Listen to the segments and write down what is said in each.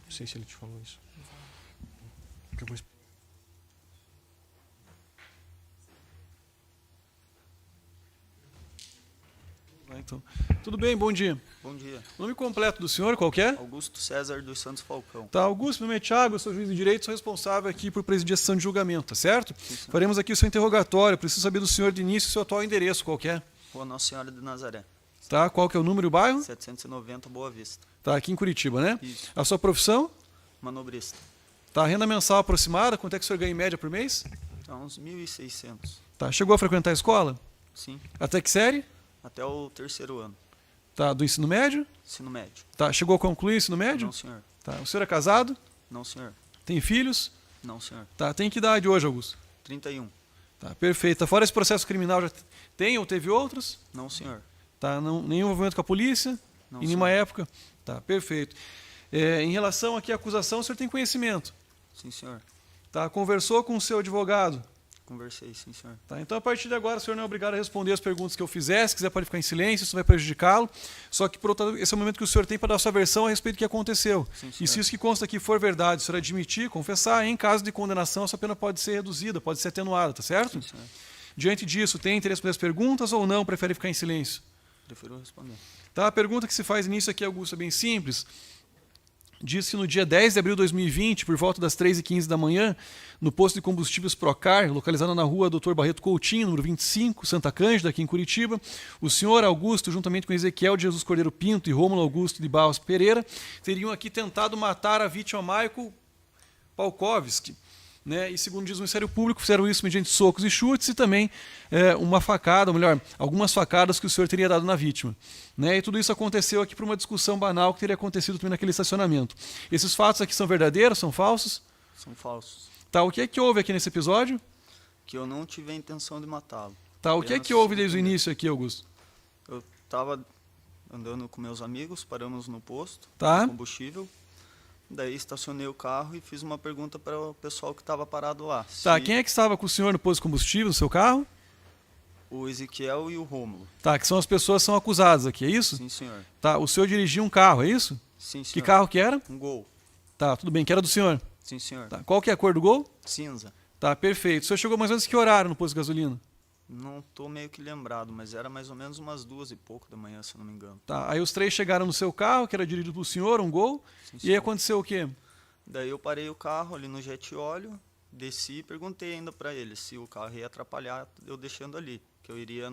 Não sei se ele te falou isso. Que eu vou... Então, tudo bem, bom dia. Bom dia. Nome completo do senhor, qual que é? Augusto César dos Santos Falcão. Tá, Augusto, meu nome é Thiago, eu sou juiz de direito, sou responsável aqui por presidir a sessão de julgamento, tá certo? Sim, senhor. Faremos aqui o seu interrogatório, preciso saber do senhor de início o seu atual endereço, qual que é? Rua Nossa Senhora de Nazaré. Tá, qual que é o número e o bairro? 790 Boa Vista. Tá, aqui em Curitiba, né? Isso. A sua profissão? Manobrista. Tá, a renda mensal aproximada, quanto é que o senhor ganha em média por mês? Tá uns 1.600. Tá, chegou a frequentar a escola? Sim. Até que série? Até o 3º ano. Tá, do ensino médio? Ensino médio. Tá, chegou a concluir o ensino médio? Não, senhor. Tá, o senhor é casado? Não, senhor. Tem filhos? Não, senhor. Tá, tem que idade hoje, Augusto? 31. Tá, perfeito. Tá, fora esse processo criminal, já tem ou teve outros? Não, senhor. Tá, não, nenhum envolvimento com a polícia? Não, em nenhuma senhor. época? Tá, perfeito. Em relação aqui à acusação, o senhor tem conhecimento? Sim, senhor. Tá, conversou com o seu advogado? Conversei, sim, senhor. Tá, então, a partir de agora, o senhor não é obrigado a responder as perguntas que eu fizer. Se quiser, pode ficar em silêncio, isso vai prejudicá-lo. Só que, por outro lado, esse é o momento que o senhor tem para dar a sua versão a respeito do que aconteceu. Sim, E senhor. se isso que consta aqui for verdade, o senhor admitir, confessar, em caso de condenação, a sua pena pode ser reduzida, pode ser atenuada, tá certo? Sim, senhor. Diante disso, tem interesse pelas perguntas ou não? Prefere ficar em silêncio? Prefiro responder. Tá, a pergunta que se faz nisso aqui, Augusto, é bem simples. Diz que no dia 10 de abril de 2020, por volta das 3h15 da manhã, no posto de combustíveis Procar, localizado na rua Dr. Barreto Coutinho, número 25, Santa Cândida, aqui em Curitiba, o senhor Augusto, juntamente com Ezequiel de Jesus Cordeiro Pinto e Rômulo Augusto de Barros Pereira, teriam aqui tentado matar a vítima Michael Palkowski, né? E segundo diz o Ministério Público, fizeram isso mediante socos e chutes e também uma facada, ou melhor, algumas facadas que o senhor teria dado na vítima. Né? E tudo isso aconteceu aqui por uma discussão banal que teria acontecido também naquele estacionamento. Esses fatos aqui são verdadeiros, são falsos? São falsos. Tá, o que é que houve aqui nesse episódio? Que eu não tive a intenção de matá-lo. Tá, o que é Apenas que houve desde o entender. início aqui, Augusto? Eu estava andando com meus amigos, paramos no posto, Tá. combustível. Daí estacionei o carro e fiz uma pergunta para o pessoal que estava parado lá. Tá, Se quem é que estava com o senhor no posto de combustível, no seu carro? O Ezequiel e o Rômulo. Tá, que são as pessoas que são acusadas aqui, é isso? Sim, senhor. Tá, o senhor dirigia um carro, é isso? Sim, senhor. Que carro que era? Um Gol. Tá, tudo bem, que era do senhor. Sim, senhor. Tá, qual que é a cor do Gol? Cinza. Tá, perfeito. O senhor chegou mais ou menos que horário no posto de gasolina? Não tô meio que lembrado, mas era mais ou menos umas 2h pouco da manhã, se eu não me engano. Tá, aí os três chegaram no seu carro, que era dirigido pelo senhor, um Gol, Sim, e aí senhor. aconteceu o quê? Daí eu parei o carro ali no jet óleo, desci e perguntei ainda para eles se o carro ia atrapalhar eu deixando ali, que eu iria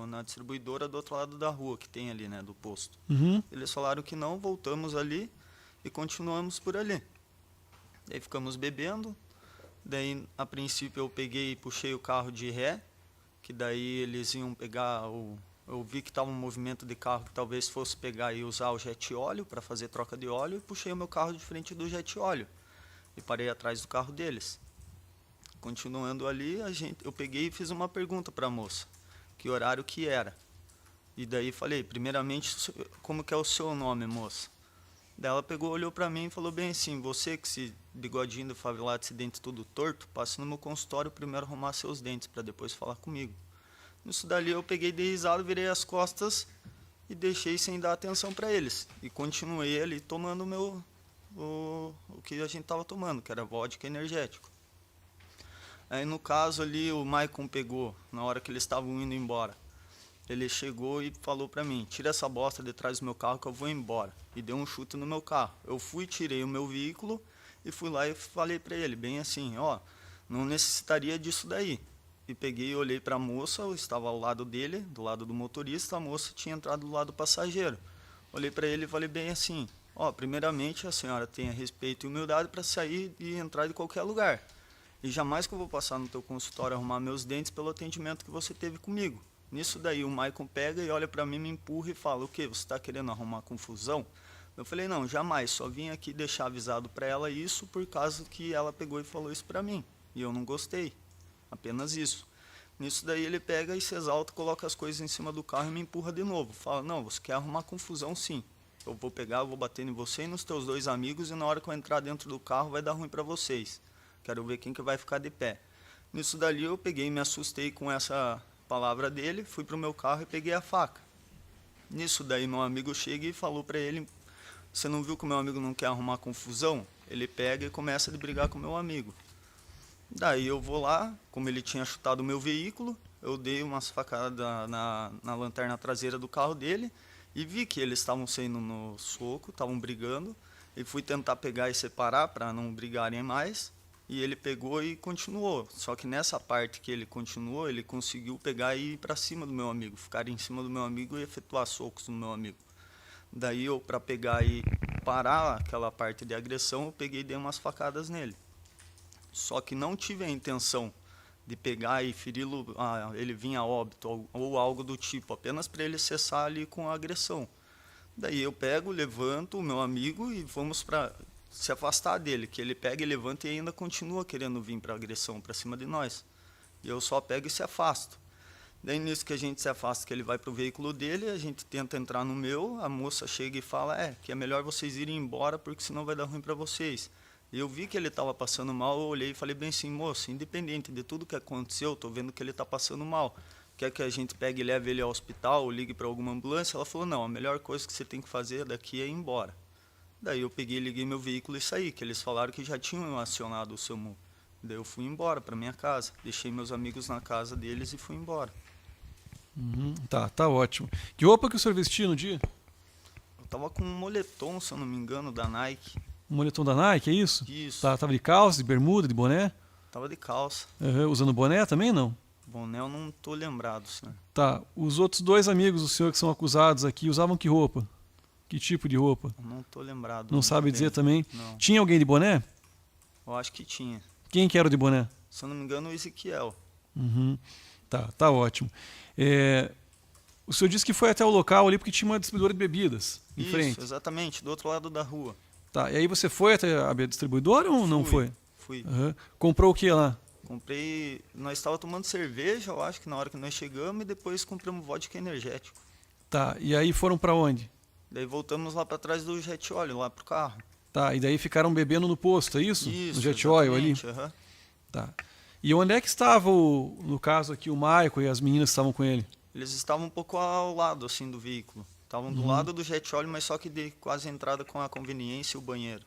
na distribuidora do outro lado da rua, que tem ali, né, do posto. Uhum. Eles falaram que não, voltamos ali e continuamos por ali. Daí ficamos bebendo, daí a princípio eu peguei e puxei o carro de ré, que daí eles iam pegar eu vi que estava um movimento de carro que talvez fosse pegar e usar o jet óleo para fazer troca de óleo, e puxei o meu carro de frente do jet óleo e parei atrás do carro deles. Continuando ali, eu peguei e fiz uma pergunta para a moça, que horário que era. E daí falei, primeiramente, como que é o seu nome, moça? Daí ela pegou, olhou para mim e falou bem assim, você que esse bigodinho do favelado, esse dente tudo torto, passe no meu consultório primeiro arrumar seus dentes para depois falar comigo. Nisso dali eu peguei de risada, virei as costas e deixei sem dar atenção para eles. E continuei ali tomando o que a gente estava tomando, que era vodka energético. Aí no caso ali o Maicon pegou, na hora que eles estavam indo embora. Ele chegou e falou para mim, tira essa bosta de trás do meu carro que eu vou embora. E deu um chute no meu carro. Eu fui, tirei o meu veículo e fui lá e falei para ele, bem assim, ó, não necessitaria disso daí. E peguei e olhei para a moça, eu estava ao lado dele, do lado do motorista, a moça tinha entrado do lado do passageiro. Olhei para ele e falei bem assim, ó, primeiramente a senhora tenha respeito e humildade para sair e entrar de qualquer lugar. E jamais que eu vou passar no teu consultório arrumar meus dentes pelo atendimento que você teve comigo. Nisso daí o Maicon pega e olha para mim, me empurra e fala, o quê, você está querendo arrumar confusão? Eu falei, não, jamais, só vim aqui deixar avisado para ela isso por causa que ela pegou e falou isso para mim. E eu não gostei. Apenas isso. Nisso daí ele pega e se exalta, coloca as coisas em cima do carro e me empurra de novo. Fala, não, você quer arrumar confusão sim. Eu vou pegar, eu vou bater em você e nos teus dois amigos e na hora que eu entrar dentro do carro vai dar ruim para vocês. Quero ver quem que vai ficar de pé. Nisso dali eu peguei e me assustei com essa palavra dele, fui pro meu carro e peguei a faca. Nisso daí meu amigo chega e falou para ele, você não viu que o meu amigo não quer arrumar confusão? Ele pega e começa a brigar com o meu amigo. Daí eu vou lá, como ele tinha chutado o meu veículo, eu dei umas facadas na lanterna traseira do carro dele e vi que eles estavam saindo no soco, estavam brigando, e fui tentar pegar e separar para não brigarem mais, e ele pegou e continuou. Só que nessa parte que ele continuou, ele conseguiu pegar e ir para cima do meu amigo, ficar em cima do meu amigo e efetuar socos no meu amigo. Daí eu, para pegar e parar aquela parte de agressão, eu peguei e dei umas facadas nele. Só que não tive a intenção de pegar e feri-lo, ele vinha a óbito ou algo do tipo, apenas para ele cessar ali com a agressão. Daí eu pego, levanto o meu amigo e vamos para se afastar dele, que ele pega e levanta e ainda continua querendo vir para agressão, para cima de nós. E eu só pego e se afasto. Daí nisso que a gente se afasta, que ele vai para o veículo dele, a gente tenta entrar no meu, a moça chega e fala, que é melhor vocês irem embora porque senão vai dar ruim para vocês. Eu vi que ele estava passando mal, eu olhei e falei bem assim, moço, independente de tudo que aconteceu, estou vendo que ele está passando mal. Quer que a gente pegue e leve ele ao hospital ou ligue para alguma ambulância? Ela falou, não, a melhor coisa que você tem que fazer daqui é ir embora. Daí eu peguei, liguei meu veículo e saí, que eles falaram que já tinham acionado o SAMU. Daí eu fui embora para minha casa, deixei meus amigos na casa deles e fui embora. Tá ótimo. Que roupa que o senhor vestia no dia? Eu tava com um moletom, se eu não me engano, da Nike. Um moletom da Nike, é isso? Isso. Tava de calça, de bermuda, de boné? Tava de calça. Usando boné também, não? Boné eu não tô lembrado, senhor. Tá. Os outros dois amigos do senhor que são acusados aqui usavam que roupa? Que tipo de roupa? Eu não tô lembrado. Não sabe dizer também? Não. Tinha alguém de boné? Eu acho que tinha. Quem que era o de boné? Se eu não me engano, o Ezequiel. Tá ótimo. O senhor disse que foi até o local ali porque tinha uma distribuidora de bebidas em frente. Isso, exatamente, do outro lado da rua. Tá, e aí você foi até a distribuidora ou não foi? Fui. Comprou o que lá? Comprei, nós estávamos tomando cerveja, eu acho que na hora que nós chegamos, e depois compramos vodka energético. Tá, e aí foram para onde? Daí voltamos lá para trás do jet óleo, lá pro carro. Tá, e daí ficaram bebendo no posto, é isso? Isso, no jet óleo ali? Tá. E onde é que estava, no caso aqui, o Maico e as meninas que estavam com ele? Eles estavam um pouco ao lado, assim, do veículo. Estavam do lado do jet óleo, mas só que de quase entrada com a conveniência e o banheiro.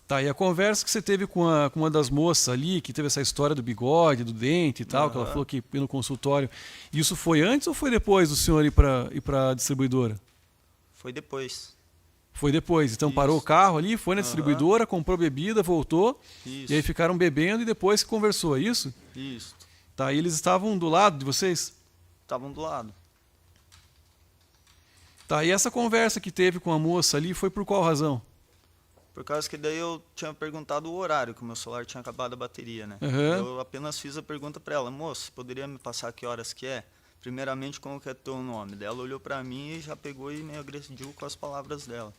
Tá, e a conversa que você teve com uma das moças ali, que teve essa história do bigode, do dente e tal, que ela falou que no consultório, isso foi antes ou foi depois do senhor ir para a distribuidora? Foi depois. Foi depois, então parou o carro ali, foi na distribuidora, comprou bebida, voltou, e aí ficaram bebendo e depois se conversou, é isso? Isso. Tá, e eles estavam do lado de vocês? Estavam do lado. Tá, e essa conversa que teve com a moça ali foi por qual razão? Por causa que daí eu tinha perguntado o horário, que o meu celular tinha acabado a bateria, né? Eu apenas fiz a pergunta para ela, moça, poderia me passar que horas que é? Primeiramente, como que é teu nome? Daí ela olhou para mim e já pegou e me agrediu com as palavras dela.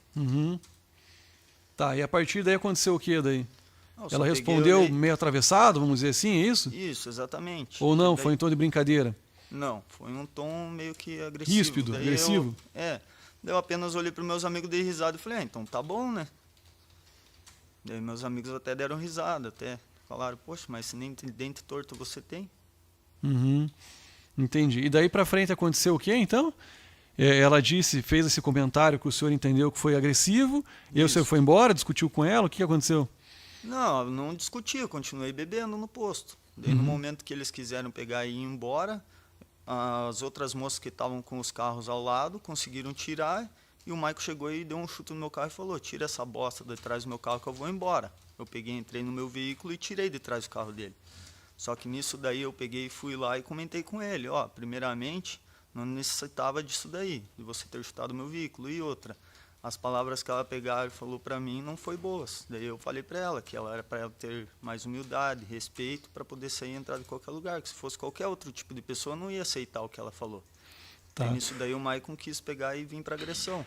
Tá, e a partir daí aconteceu o que daí? Não, ela respondeu meio atravessado, vamos dizer assim, é isso? Isso, exatamente. Ou não, daí... foi em tom de brincadeira? Não, foi um tom meio que agressivo. Ríspido, daí agressivo? Daí eu apenas olhei para meus amigos, dei risada e falei, então tá bom, né? Daí meus amigos até deram risada, até falaram, poxa, mas se nem dente torto você tem? Entendi. E daí pra frente aconteceu o que então? Ela disse, fez esse comentário que o senhor entendeu que foi agressivo, e aí o senhor foi embora, discutiu com ela, o que aconteceu? Não discuti, eu continuei bebendo no posto. Daí no momento que eles quiseram pegar e ir embora, as outras moças que estavam com os carros ao lado conseguiram tirar, e o Maico chegou e deu um chute no meu carro e falou, tira essa bosta de trás do meu carro que eu vou embora. Eu peguei, entrei no meu veículo e tirei de trás do carro dele. Só que nisso daí eu peguei e fui lá e comentei com ele, primeiramente, não necessitava disso daí, de você ter chutado o meu veículo. E outra, as palavras que ela pegou e falou para mim não foi boas. Daí eu falei para ela que ela era para ela ter mais humildade, respeito, para poder sair e entrar em qualquer lugar, que se fosse qualquer outro tipo de pessoa, não ia aceitar o que ela falou. Tá. E nisso daí o Maicon quis pegar e vir para agressão.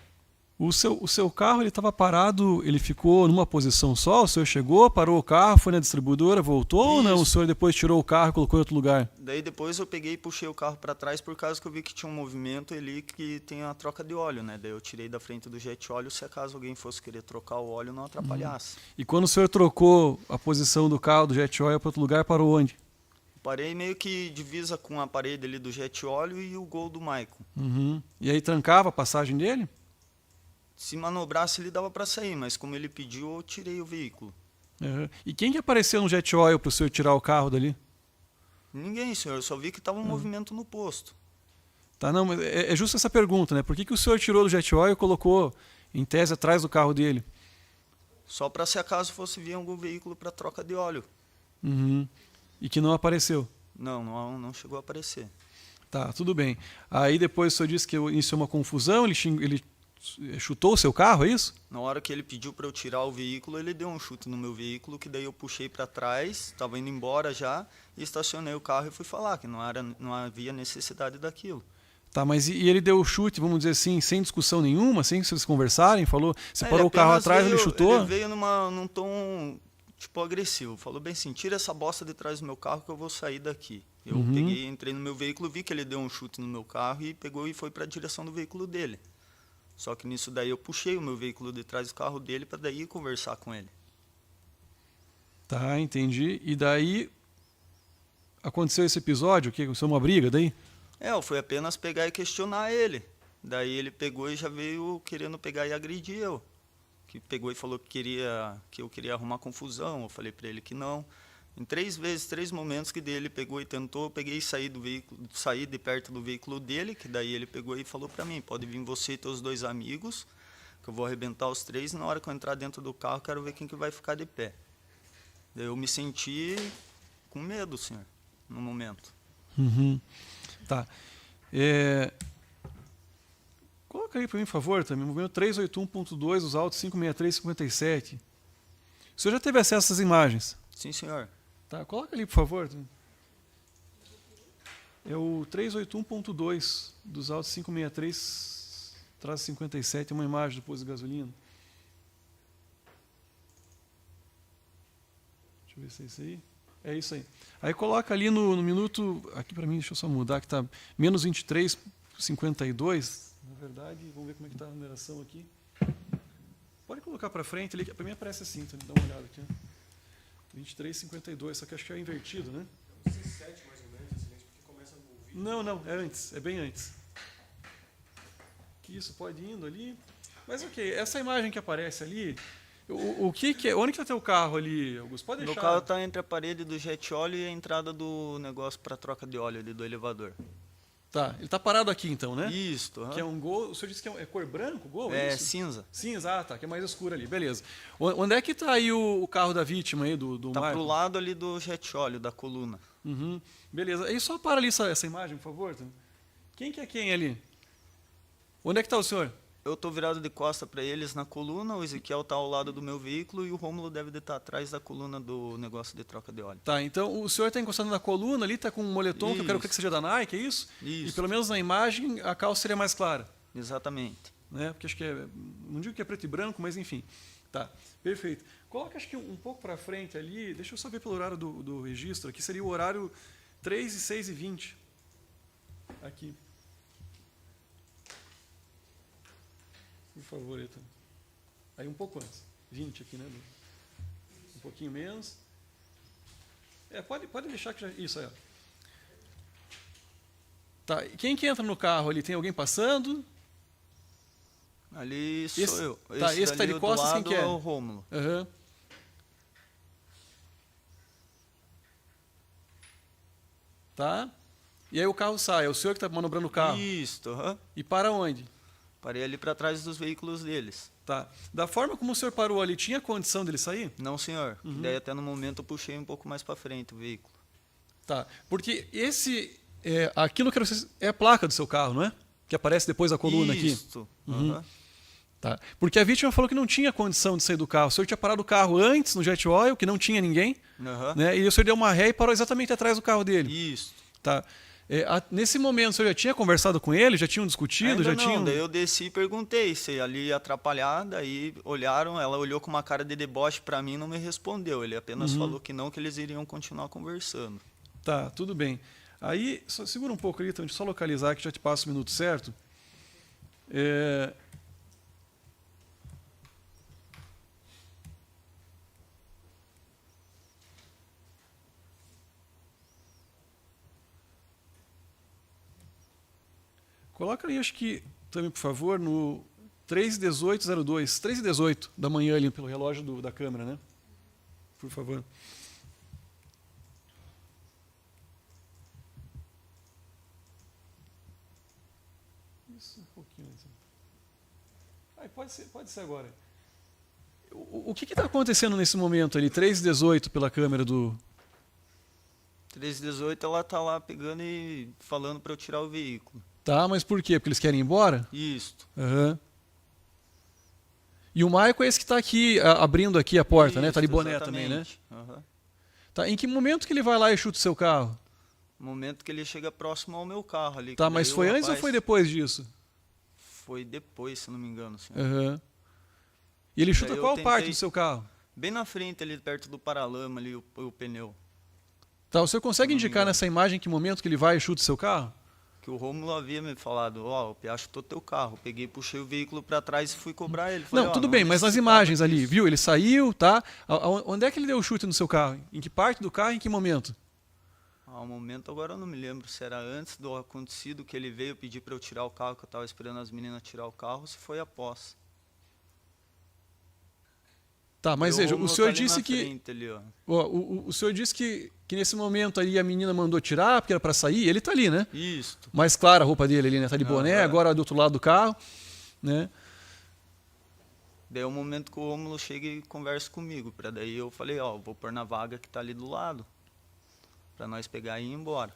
O seu carro ele estava parado, ele ficou numa posição só? O senhor chegou, parou o carro, foi na distribuidora, voltou ou não? O senhor depois tirou o carro e colocou em outro lugar? Daí depois eu peguei e puxei o carro para trás por causa que eu vi que tinha um movimento ali que tem a troca de óleo, né? Daí eu tirei da frente do jet óleo se acaso alguém fosse querer trocar o óleo não atrapalhasse. E quando o senhor trocou a posição do carro do jet óleo para outro lugar, parou onde? Parei meio que divisa com a parede ali do jet óleo e o gol do Maicon. E aí trancava a passagem dele? Se manobrasse, ele dava para sair, mas como ele pediu, eu tirei o veículo. Uhum. E quem que apareceu no jet oil para o senhor tirar o carro dali? Ninguém, senhor. Eu só vi que estava um movimento no posto. Tá, não, mas é justo essa pergunta, né? Por que o senhor tirou do jet oil e colocou, em tese, atrás do carro dele? Só para se acaso fosse vir algum veículo para troca de óleo. Uhum. E que não apareceu? Não chegou a aparecer. Tá, tudo bem. Aí depois o senhor disse que iniciou uma confusão, ele chutou o seu carro, é isso? Na hora que ele pediu para eu tirar o veículo, ele deu um chute no meu veículo, que daí eu puxei para trás, estava indo embora já, e estacionei o carro e fui falar que não havia necessidade daquilo. Tá, mas e ele deu o chute, vamos dizer assim, sem discussão nenhuma, sem que vocês conversarem, falou, você parou o carro atrás, ele chutou? Ele veio num tom, tipo, agressivo, falou bem assim, tira essa bosta de trás do meu carro que eu vou sair daqui. Eu peguei, entrei no meu veículo, vi que ele deu um chute no meu carro e pegou e foi para a direção do veículo dele. Só que nisso daí eu puxei o meu veículo de trás do carro dele para daí conversar com ele. Tá, entendi. E daí aconteceu esse episódio, que aconteceu uma briga daí? Eu fui apenas pegar e questionar ele. Daí ele pegou e já veio querendo pegar e agredir eu. Que pegou e falou que eu queria arrumar confusão. Eu falei para ele que não. Em 3 momentos que dele pegou e tentou, eu peguei e saí do veículo, saí de perto do veículo dele, que daí ele pegou e falou para mim, pode vir você e teus 2 amigos, que eu vou arrebentar os 3, e na hora que eu entrar dentro do carro, quero ver quem que vai ficar de pé. Daí eu me senti com medo, senhor, no momento. Uhum. Tá. Coloca aí para mim, por favor, também, movimento 381.2, os autos 563-57. O senhor já teve acesso a essas imagens? Sim, senhor. Tá, coloca ali, por favor. É o 381.2 dos autos 563-57, é uma imagem do posto de gasolina. Deixa eu ver se é isso aí. É isso aí. Aí coloca ali no minuto, aqui para mim, deixa eu só mudar, que está menos 23,52. Na verdade, vamos ver como é que está a numeração aqui. Pode colocar para frente, para mim aparece assim, então dá uma olhada aqui. 23,52, só que acho que é invertido, né? 17 mais ou menos, excelente, porque começa no vídeo. Não, é antes, é bem antes. Que isso, pode ir indo ali. Mas ok, essa imagem que aparece ali, o que é? Onde que está teu carro ali, Augusto? Pode deixar. Meu carro está entre a parede do jet óleo e a entrada do negócio para troca de óleo ali do elevador. Tá, ele está parado aqui então, né? Isso. Que é um Gol, o senhor disse que é cor branco, Gol? É isso? cinza. Cinza, tá, que é mais escuro ali, beleza. Onde é que está aí o carro da vítima aí, do Tá Marco? pro lado ali do jet óleo, da coluna. Uhum, beleza. Aí só para ali essa imagem, por favor. Quem que é quem ali? Onde é que está o senhor? Eu tô virado de costa para eles na coluna, o Ezequiel tá ao lado do meu veículo e o Rômulo deve estar atrás da coluna do negócio de troca de óleo. Tá, então o senhor está encostando na coluna ali, está com um moletom que eu quero Isso. que seja da Nike, é isso? Isso. E pelo menos na imagem a calça seria mais clara, Exatamente. né? Porque acho que não digo que é preto e branco, mas enfim. Tá, perfeito. Coloca acho que um pouco para frente ali, deixa eu só ver pelo horário do registro, aqui seria o horário 3 e 6 e 20. Aqui. Por favor, Etan. Aí um pouco antes. 20 aqui, né? Um pouquinho menos. Pode deixar que já... Isso aí, ó. Tá, quem que entra no carro ali? Tem alguém passando? Ali sou Esse- eu. tá, esse tá dali de do costas, quem lado que é? o Rômulo. Aham. Tá? E aí o carro sai. É o senhor que está manobrando o carro. Isso, aham. E para onde? Parei ali para trás dos veículos deles. Tá. Da forma como o senhor parou ali, tinha condição dele sair? Não, senhor. Daí até no momento eu puxei um pouco mais para frente o veículo. Tá. Porque aquilo que é a placa do seu carro, não é? Que aparece depois da coluna aqui. Isso. aham. Tá. Porque a vítima falou que não tinha condição de sair do carro. O senhor tinha parado o carro antes no jet oil, que não tinha ninguém, Aham. né? E o senhor deu uma ré e parou exatamente atrás do carro dele. Isso. Tá. Nesse momento, o senhor já tinha conversado com ele? Já tinham discutido? Ainda já não, tinham... daí eu desci e perguntei se ali ia atrapalhar, daí olharam, ela olhou com uma cara de deboche para mim e não me respondeu. Ele apenas falou que não, que eles iriam continuar conversando. Tá, tudo bem. Aí, segura um pouco ali, então, deixa eu só localizar que já te passo o minuto certo. Coloca aí, acho que, também, por favor, no 3h18:02. 3h18 da manhã ali pelo relógio da câmera, né? Por favor. Isso, um pouquinho assim. Pode ser agora. O que está acontecendo nesse momento ali? 3h18 pela câmera do... 3h18 ela tá lá pegando e falando para eu tirar o veículo. Tá, mas por quê? Porque eles querem ir embora? Isto. Aham. E o Maico é esse que está aqui, abrindo aqui a porta, né? Tá ali Isto, boné também, né? exatamente. Aham. Tá, em que momento que ele vai lá e chuta o seu carro? No momento que ele chega próximo ao meu carro ali. Tá, que mas daí o foi antes ou rapaz- foi depois disso? Foi depois, se não me engano, senhor. Aham. E ele chuta Daí eu qual parte tentei- do seu carro? Bem na frente ali, perto do paralama ali, o pneu. Tá, o senhor consegue Se eu não me indicar engano. nessa imagem que momento que ele vai e chuta o seu carro? Que o Rômulo havia me falado, o Piá chutou teu carro. Peguei, puxei o veículo para trás e fui cobrar ele. Falei, Não, tudo bem, mas nas necessitava imagens ali, disso. viu? Ele saiu, tá? Onde é que ele deu o chute no seu carro? Em que parte do carro, em que momento? Ao momento agora eu não me lembro se era antes do acontecido que ele veio pedir para eu tirar o carro, que eu estava esperando as meninas tirar o carro, ou se foi após. Tá, mas E veja, o Rômulo senhor tá ali disse na que... frente ali, ó. Ó, o senhor disse que nesse momento aí a menina mandou tirar, porque era para sair, ele tá ali, né? Isto. Mais clara a roupa dele ali, né? Tá de boné, Aham. agora do outro lado do carro, né? Daí é o momento que o Rômulo chega e conversa comigo. Pra daí eu falei, vou pôr na vaga que tá ali do lado. Pra nós pegar e ir embora.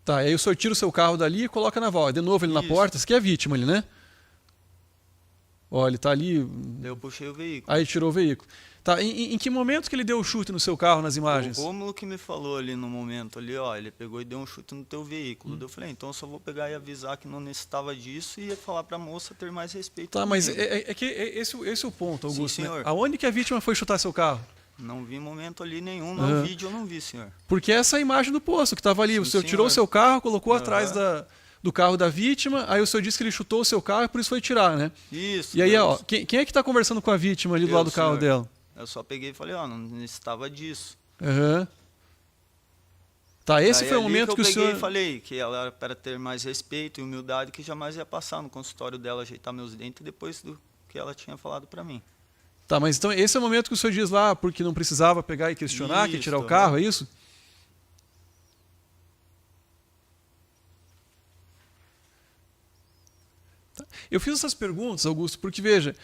Tá, e aí o senhor tira o seu carro dali e coloca na vaga. De novo ele na Isso. porta, esse aqui é a vítima ali, né? Ó, ele tá ali, Daí eu puxei o veículo. aí tirou o veículo. Tá, em que momento que ele deu o chute no seu carro nas imagens? O Rômulo que me falou ali no momento ali, ele pegou e deu um chute no teu veículo. Daí eu falei, então eu só vou pegar e avisar que não necessitava disso e ia falar pra moça ter mais respeito Tá, mas comigo. esse é o ponto, Augusto. Sim, né? senhor. Aonde que a vítima foi chutar seu carro? Não vi momento ali nenhum, Aham. no vídeo eu não vi, senhor. Porque essa é a imagem do posto que estava ali. O Sim, senhor tirou o senhor. seu carro, colocou Aham. atrás do carro da vítima, aí o senhor disse que ele chutou o seu carro e por isso foi tirar, né? Isso. E aí, Deus. ó, quem é que está conversando com a vítima ali do Eu, lado do carro senhor. dela? Eu só peguei e falei, não necessitava disso. Aham. Tá, esse Daí foi o ali momento que eu o peguei senhor... e falei que ela era para ter mais respeito e humildade, que jamais ia passar no consultório dela ajeitar meus dentes depois do que ela tinha falado para mim. Tá, mas então esse é o momento que o senhor diz lá, porque não precisava pegar e questionar, que ia tirar o Isso, carro, aham. é isso? Tá. Eu fiz essas perguntas, Augusto, porque veja,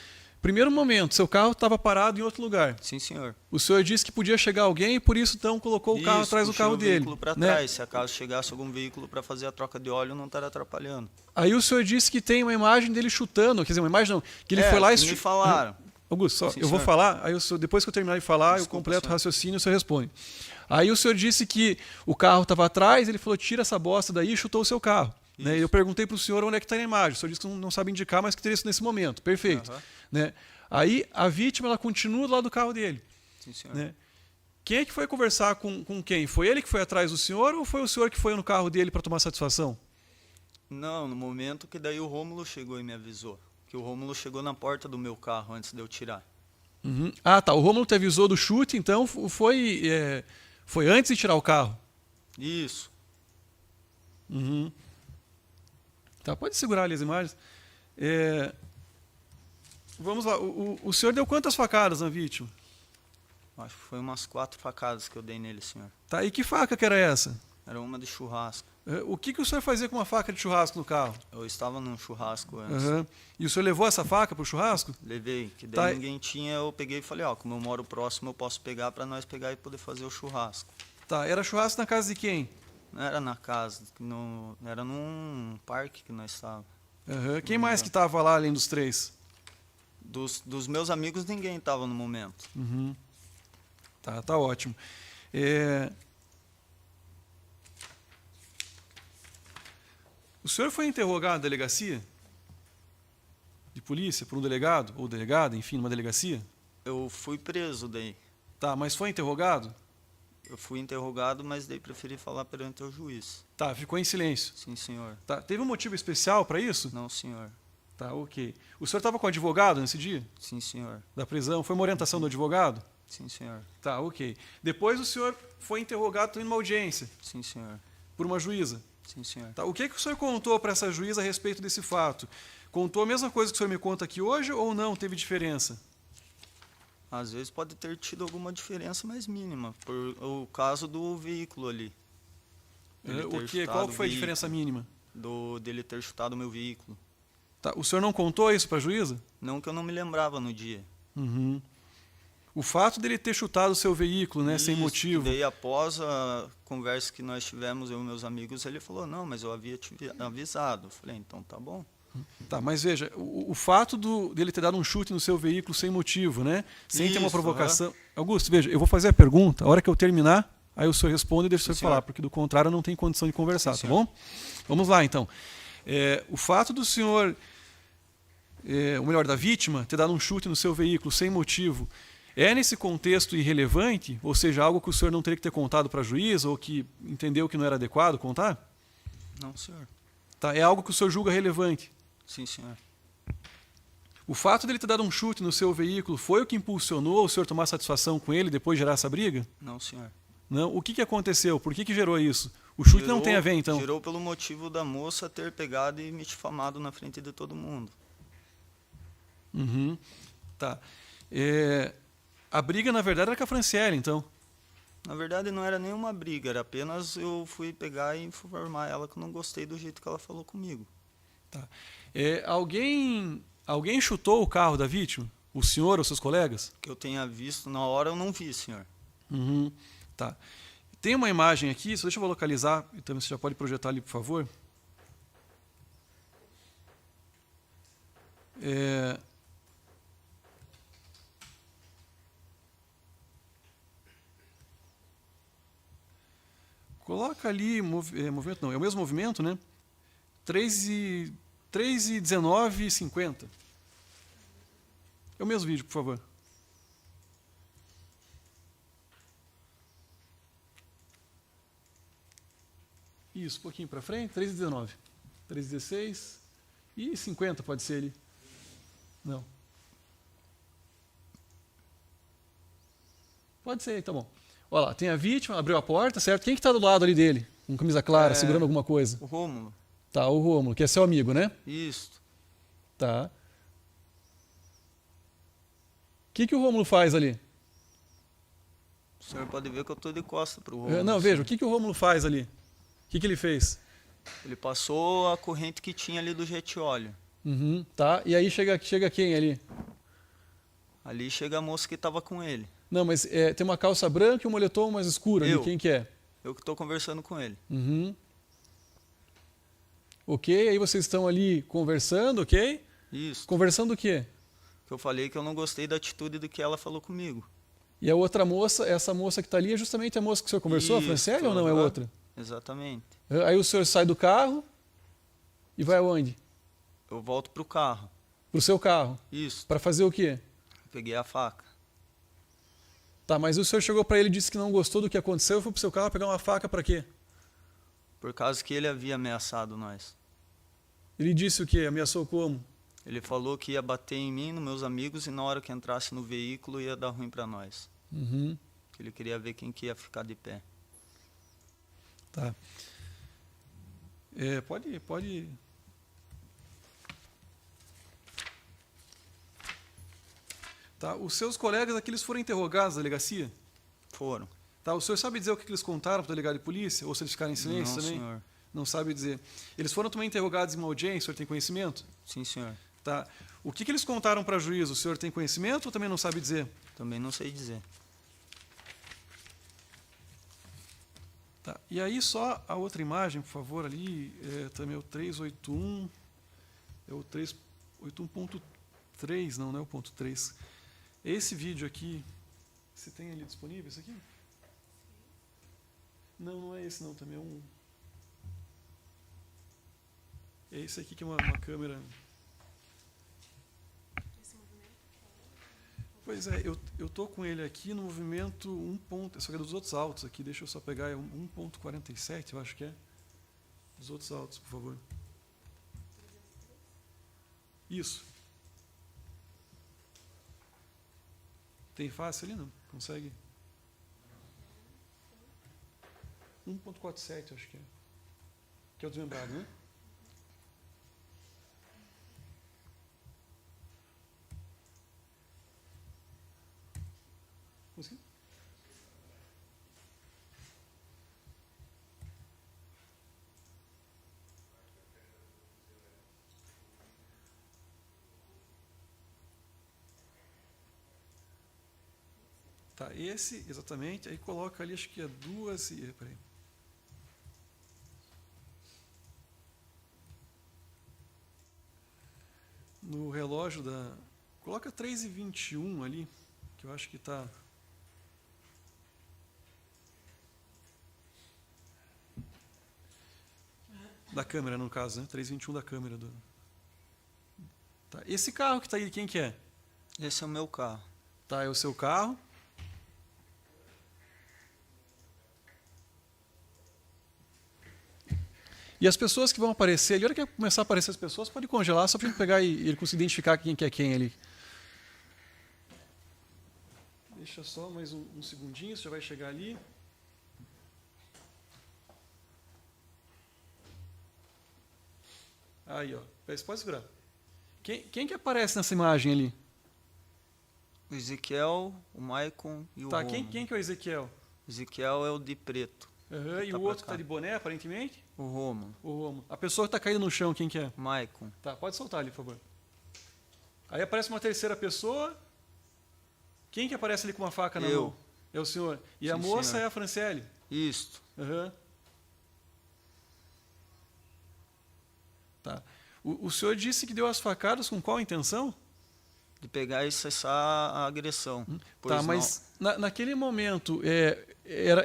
primeiro momento, seu carro estava parado em outro lugar. Sim, senhor. O senhor disse que podia chegar alguém e por isso então colocou o carro Isso, atrás do puxei carro o dele. veículo para Né? trás, se acaso chegasse algum veículo para fazer a troca de óleo, não estaria atrapalhando. Aí o senhor disse que tem uma imagem dele chutando, quer dizer, uma imagem não, que ele foi lá e... me falaram. Augusto, só, Sim, eu vou senhor. falar, aí depois que eu terminar de falar, eu Desculpa, completo o senhor. raciocínio e o senhor responde. Aí o senhor disse que o carro estava atrás, ele falou, tira essa bosta daí e chutou o seu carro. Né? Isso. Eu perguntei para o senhor onde é que está a imagem. O senhor disse que não sabe indicar, mas que teria isso nesse momento. Perfeito. Aham. Né? Aí a vítima ela continua do lado do carro dele. Sim, senhor. Né? Quem é que foi conversar com quem? Foi ele que foi atrás do senhor ou foi o senhor que foi no carro dele para tomar satisfação? Não, no momento que daí o Rômulo chegou e me avisou. Que o Rômulo chegou na porta do meu carro antes de eu tirar. Uhum. Ah, tá. O Rômulo te avisou do chute, então foi antes de tirar o carro. Isso. Uhum. Tá, pode segurar ali as imagens. Vamos lá. O senhor deu quantas facadas na vítima? Acho que foi umas 4 facadas que eu dei nele, senhor. Tá, e que faca que era essa? Era uma de churrasco. O que o senhor fazia com uma faca de churrasco no carro? Eu estava num churrasco antes. Uhum. E o senhor levou essa faca pro churrasco? Levei, que daí Tá. ninguém tinha, eu peguei e falei, como eu moro próximo, eu posso pegar para nós pegar e poder fazer o churrasco. Tá, era churrasco na casa de quem? Não era na casa, era num parque que nós estávamos. Uhum. Quem mais que estava lá além dos três? Dos meus amigos, ninguém estava no momento. Uhum. Tá ótimo. O senhor foi interrogado na delegacia de polícia por um delegado ou delegada, enfim, numa delegacia? Eu fui preso daí. Tá, mas foi interrogado? Eu fui interrogado, mas daí preferi falar perante o juiz. Tá, ficou em silêncio. Sim, senhor. Tá, teve um motivo especial para isso? Não, senhor. Tá, ok. O senhor estava com o advogado nesse dia Sim, senhor. da prisão? Foi uma orientação do advogado? Sim, senhor. Tá, ok. Depois o senhor foi interrogado também numa audiência Sim, senhor. por uma juíza? Sim, senhor. Tá, o que o senhor contou para essa juíza a respeito desse fato? Contou a mesma coisa que o senhor me conta aqui hoje ou não? Teve diferença? Às vezes pode ter tido alguma diferença, mas mínima, por o caso do veículo ali. Dele ter O que? chutado Qual que foi a o diferença mínima? dele ter chutado o meu veículo. Tá, o senhor não contou isso para a juíza? Não que eu não me lembrava no dia. Uhum. O fato dele ter chutado o seu veículo, né, sem Isso, motivo. que daí após a conversa que nós tivemos, eu e meus amigos, ele falou, não, mas eu havia te avisado. Eu falei, então tá bom. Tá, mas veja, o fato dele ter dado um chute no seu veículo sem motivo, né? Sem ter uma Isso, provocação. Augusto, veja, eu vou fazer a pergunta, a hora que eu terminar, aí o senhor responde e deixa o senhor Sim, senhor. falar, porque do contrário não tem condição de conversar, Sim, tá bom? Vamos lá, então. O fato do senhor, ou melhor, da vítima, ter dado um chute no seu veículo sem motivo, é nesse contexto irrelevante? Ou seja, algo que o senhor não teria que ter contado para a juíza ou que entendeu que não era adequado contar? Não, senhor. Tá, é algo que o senhor julga relevante? Sim, senhor. O fato dele ter dado um chute no seu veículo foi o que impulsionou o senhor tomar satisfação com ele depois de gerar essa briga? Não, senhor. Não. O que aconteceu? Por que gerou isso? O chute não tem a ver, então? Gerou pelo motivo da moça ter pegado e me difamado na frente de todo mundo. Uhum. Tá. A briga, na verdade, era com a Franciele, então? Na verdade, não era nenhuma briga, era apenas eu fui pegar e informar ela que eu não gostei do jeito que ela falou comigo. Tá. Alguém chutou o carro da vítima? O senhor ou seus colegas? Que eu tenha visto, na hora eu não vi, senhor. Uhum. Tá. Tem uma imagem aqui, só deixa eu localizar, então você já pode projetar ali, por favor. Coloca ali, movimento não, é o mesmo movimento, né? 3:19:50. É o mesmo vídeo, por favor. Isso, um pouquinho para frente, 3:19. 3:16 e 50 pode ser ali. Não. Pode ser, tá bom. Olha lá, tem a vítima, abriu a porta, certo? Quem que está do lado ali dele? Com camisa clara, segurando alguma coisa? O Rômulo. Tá, o Rômulo, que é seu amigo, né? Isso. Tá. O que o Rômulo faz ali? O senhor pode ver que eu estou de costa para o Rômulo. Não, veja, o que o Rômulo faz ali? O que ele fez? Ele passou a corrente que tinha ali do jet óleo. Uhum, tá, e aí chega quem ali? Ali chega a moça que estava com ele. Não, mas tem uma calça branca e um moletom mais escuro ali, Eu. quem que é? Eu que estou conversando com ele. Uhum. Ok, aí vocês estão ali conversando, ok? Isso. Conversando o quê? Que eu falei que eu não gostei da atitude do que ela falou comigo. E a outra moça, essa moça que está ali, é justamente a moça que o senhor conversou, a Franciele, ou não é aham. outra? Exatamente. Aí o senhor sai do carro e vai aonde? Eu volto pro carro. Pro seu carro. Isso. Para fazer o quê? Peguei a faca. Tá, mas o senhor chegou para ele e disse que não gostou do que aconteceu e foi pro seu carro pegar uma faca para quê? Por causa que ele havia ameaçado nós. Ele disse o quê? Ameaçou como? Ele falou que ia bater em mim, nos meus amigos, e na hora que entrasse no veículo ia dar ruim para nós. Uhum. Que ele queria ver quem que ia ficar de pé. Tá. Pode. Tá. Os seus colegas aqui, eles foram interrogados na delegacia? Foram. Tá. O senhor sabe dizer o que eles contaram para o delegado de polícia? Ou se eles ficaram em silêncio Não, também? senhor. Não sabe dizer. Eles foram também interrogados em uma audiência, o senhor tem conhecimento? Sim, senhor. Tá. O que eles contaram para a juíza? O senhor tem conhecimento ou também não sabe dizer? Também não sei dizer. Tá. E aí só a outra imagem, por favor, ali, também é o 381, é o 381.3, não é o ponto 3. Esse vídeo aqui, você tem ali disponível esse aqui? Não é esse não, também é um... É esse aqui que é uma câmera... Pois é, eu tô com ele aqui no movimento 1. Só que é dos outros autos aqui, deixa eu só pegar, é 1.47, eu acho que é. Dos outros autos, por favor. Isso. Tem face ali, não? Consegue? 1.47, acho que é. Que é o desmembrado, né? Consegui? Tá, esse, exatamente, aí coloca ali, acho que é duas e... Peraí. No relógio da... Coloca 3h21 ali, que eu acho que está... Da câmera, no caso, né? 3h21 da câmera. Tá. Esse carro que está aí, quem que é? Esse é o meu carro. Tá, é o seu carro. E as pessoas que vão aparecer ali, a hora que começar a aparecer as pessoas, pode congelar, só para a gente pegar e ele conseguir identificar quem que é quem ali. Deixa só mais um segundinho, você já vai chegar ali. Aí, ó. Pode segurar. Quem que aparece nessa imagem ali? O Ezequiel, o Maicon e o Tá, Romulo. quem que é o Ezequiel? O Ezequiel é o de preto. Uhum, e Tá o pra outro que cá. está de boné, aparentemente? O Romulo. O Romo. A pessoa que está caída no chão, quem que é? Maicon. Tá, pode soltar ali, por favor. Aí aparece uma terceira pessoa. Quem que aparece ali com uma faca na Eu. mão? É o senhor. E a Sim, moça senhor. é a Franciele? Isto. Uhum. Tá. O senhor disse que deu as facadas com qual intenção? De pegar e cessar a agressão. Tá, Pois mas naquele momento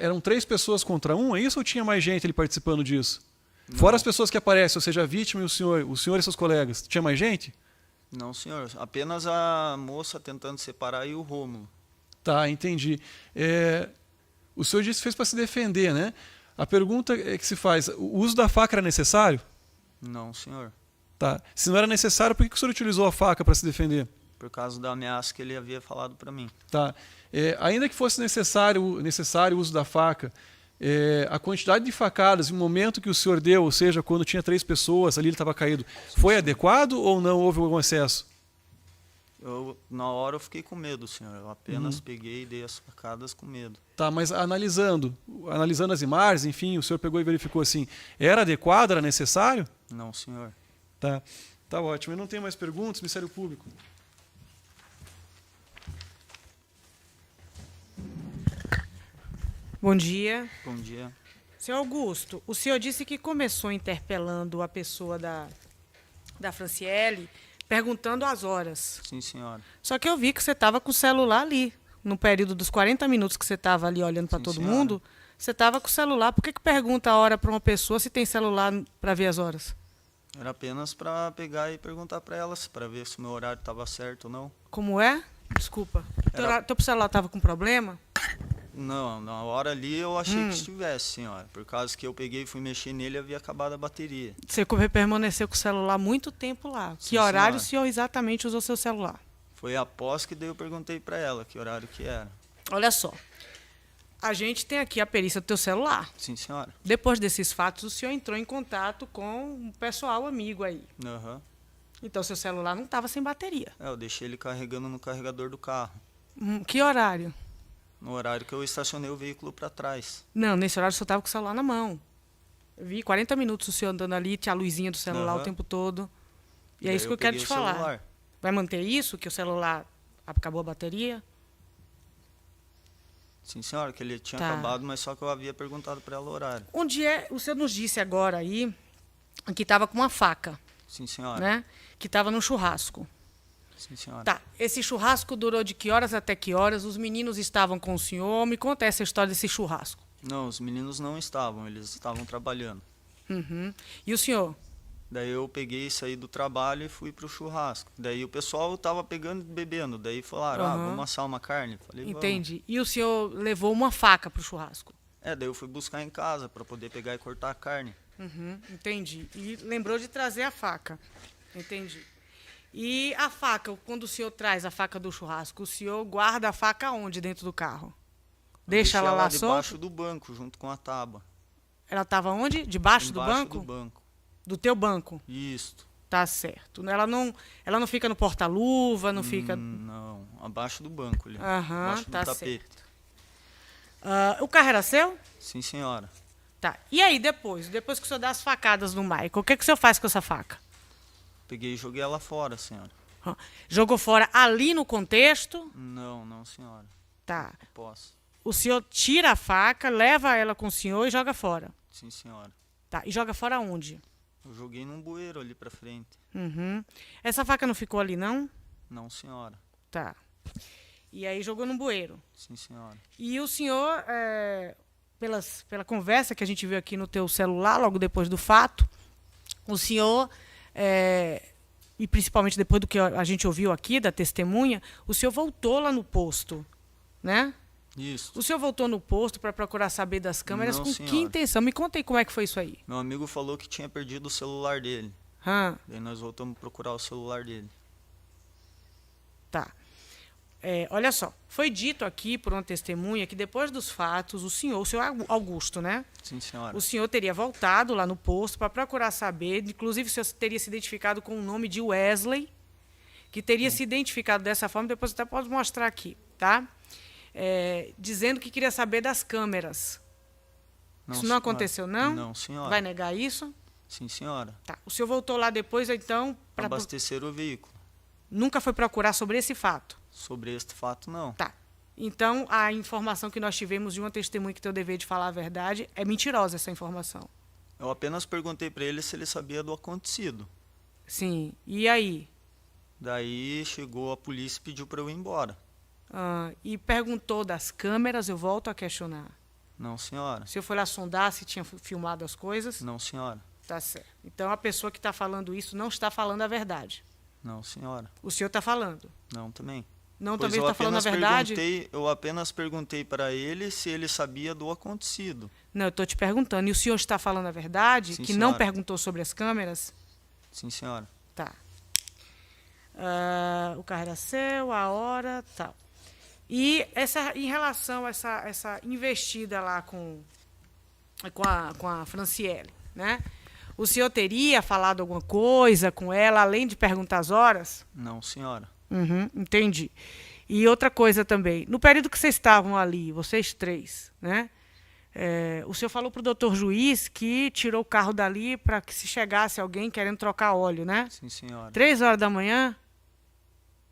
eram 3 pessoas contra 1, é isso ou tinha mais gente ali participando disso? Não. Fora as pessoas que aparecem, ou seja, a vítima e o senhor e seus colegas. Tinha mais gente? Não, senhor. Apenas a moça tentando separar e o Rômulo. Tá, entendi. O senhor disse que fez para se defender, né? A pergunta que se faz, o uso da faca era necessário? Não, senhor. Tá. Se não era necessário, por que o senhor utilizou a faca para se defender? Por causa da ameaça que ele havia falado para mim. Tá. Ainda que fosse necessário o uso da faca, a quantidade de facadas, o momento que o senhor deu, ou seja, quando tinha 3 pessoas, ali ele estava caído, foi adequado ou não houve algum excesso? Na hora eu fiquei com medo, senhor. Eu apenas peguei e dei as facadas com medo. Tá, mas analisando as imagens, enfim, o senhor pegou e verificou assim, era adequado, era necessário? Não, senhor. Tá ótimo. Eu não tenho mais perguntas, Ministério Público. Bom dia. Bom dia. Senhor Augusto, o senhor disse que começou interpelando a pessoa da Franciele, perguntando as horas. Sim, senhora. Só que eu vi que você estava com o celular ali. No período dos 40 minutos que você estava ali olhando para Sim, todo senhora. mundo, você estava com o celular. Por que pergunta a hora para uma pessoa se tem celular para ver as horas? Era apenas para pegar e perguntar para elas, para ver se o meu horário estava certo ou não. Como é? Desculpa. Era- Teu celular estava com problema? Não, na hora ali eu achei que estivesse, senhora. Por causa que eu peguei e fui mexer nele e havia acabado a bateria. Você permaneceu com o celular muito tempo lá. Sim, Que horário senhora. o senhor exatamente usou seu celular? Foi após que daí eu perguntei para ela que horário que era. Olha só. A gente tem aqui a perícia do teu celular. Sim, senhora. Depois desses fatos, o senhor entrou em contato com um pessoal amigo aí. Aham. Então, seu celular não estava sem bateria. Eu deixei ele carregando no carregador do carro. Que horário? No horário que eu estacionei o veículo para trás. Não, nesse horário o senhor estava com o celular na mão. Eu vi 40 minutos o senhor andando ali, tinha a luzinha do celular Aham. o tempo todo. E é Daí isso que eu quero peguei te o falar. celular. Vai manter isso, que o celular acabou a bateria? Sim, senhora, que ele tinha Tá. acabado, mas só que eu havia perguntado para ela o horário. Onde é? O senhor nos disse agora aí que estava com uma faca, Sim, senhora. né? Que estava num churrasco. Sim, senhora. Tá, esse churrasco durou de que horas até que horas? Os meninos estavam com o senhor? Me conta essa história desse churrasco. Não, os meninos não estavam, eles estavam trabalhando. Uhum. E o senhor? Daí eu peguei, saí do trabalho e fui pro churrasco. Daí o pessoal tava pegando e bebendo. Daí falaram, Aham. vamos assar uma carne? Falei, vamos. Entendi. E o senhor levou uma faca para o churrasco? Daí eu fui buscar em casa para poder pegar e cortar a carne. Uhum, entendi. E lembrou de trazer a faca. Entendi. E a faca, quando o senhor traz a faca do churrasco, o senhor guarda a faca onde dentro do carro? Deixa ela lá debaixo solta? do banco, junto com a tábua. Ela estava onde? Debaixo do Embaixo banco? do banco. Do teu banco? Isto. Tá certo. Ela não fica no porta-luva, não fica... Não, abaixo do banco ali. Aham, Abaixo do tá tapete. O carro era seu? Sim, senhora. Tá. E aí, depois que o senhor dá as facadas no Michael, o que o senhor faz com essa faca? Peguei e joguei ela fora, senhora. Jogou fora ali no contexto? Não, senhora. Tá. Não posso. O senhor tira a faca, leva ela com o senhor e joga fora. Sim, senhora. Tá. E joga fora onde? Eu joguei num bueiro ali pra frente. Uhum. Essa faca não ficou ali, não? Não, senhora. Tá. E aí jogou no bueiro. Sim, senhora. E o senhor, pela conversa que a gente viu aqui no teu celular, logo depois do fato, o senhor, e principalmente depois do que a gente ouviu aqui, da testemunha, o senhor voltou lá no posto, né? Isso. O senhor voltou no posto para procurar saber das câmeras Não, com senhora. que intenção? Me conta aí como é que foi isso aí. Meu amigo falou que tinha perdido o celular dele. Daí nós voltamos a procurar o celular dele. Tá. Olha só, foi dito aqui por uma testemunha que depois dos fatos, o senhor Augusto, né? Sim, senhora. O senhor teria voltado lá no posto para procurar saber, inclusive o senhor teria se identificado com o nome de Wesley, que teria se identificado dessa forma, depois até pode mostrar aqui, tá? Dizendo que queria saber das câmeras. Isso não senhora. aconteceu, não? Não, senhora. Vai negar isso? Sim, senhora. Tá. O senhor voltou lá depois, então, Para abastecer o veículo. nunca foi procurar sobre esse fato? Sobre este fato, não. Tá. Então, a informação que nós tivemos de uma testemunha que tem o dever de falar a verdade é mentirosa essa informação. Eu apenas perguntei para ele se ele sabia do acontecido. Sim. E aí? Daí chegou a polícia e pediu para eu ir embora. E perguntou das câmeras, eu volto a questionar. Não, senhora. O senhor foi lá sondar se tinha filmado as coisas? Não, senhora. Tá certo. Então, a pessoa que está falando isso não está falando a verdade. Não, senhora. O senhor está falando. Não, também. Não, Pois também está falando a verdade? Eu apenas perguntei para ele se ele sabia do acontecido. Não, eu estou te perguntando. E o senhor está falando a verdade? Sim, que não senhora. perguntou sobre as câmeras? Sim, senhora. Tá. O carro era seu, a hora, tal. E em relação a essa investida lá com a Franciele, né? O senhor teria falado alguma coisa com ela, além de perguntar as horas? Não, senhora. Uhum, entendi. E outra coisa também, no período que vocês estavam ali, vocês três, né? O senhor falou para o doutor Juiz que tirou o carro dali para que se chegasse alguém querendo trocar óleo, né? Sim, senhora. 3 horas da manhã,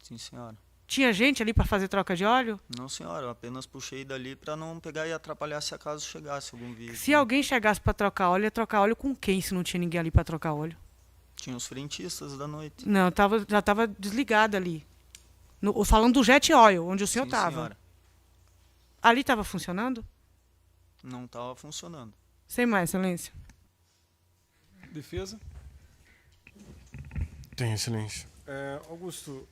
Sim, senhora. tinha gente ali para fazer troca de óleo? Não, senhora. Eu apenas puxei dali para não pegar e atrapalhar se acaso chegasse algum veículo. Se alguém chegasse para trocar óleo, ia trocar óleo com quem se não tinha ninguém ali para trocar óleo? Tinha os frentistas da noite. Não, já estava desligado ali. Falando do Jet Oil, onde o senhor Sim, estava. senhora. Ali estava funcionando? Não estava funcionando. Sem mais, excelência. Defesa? Tem, excelência. Augusto,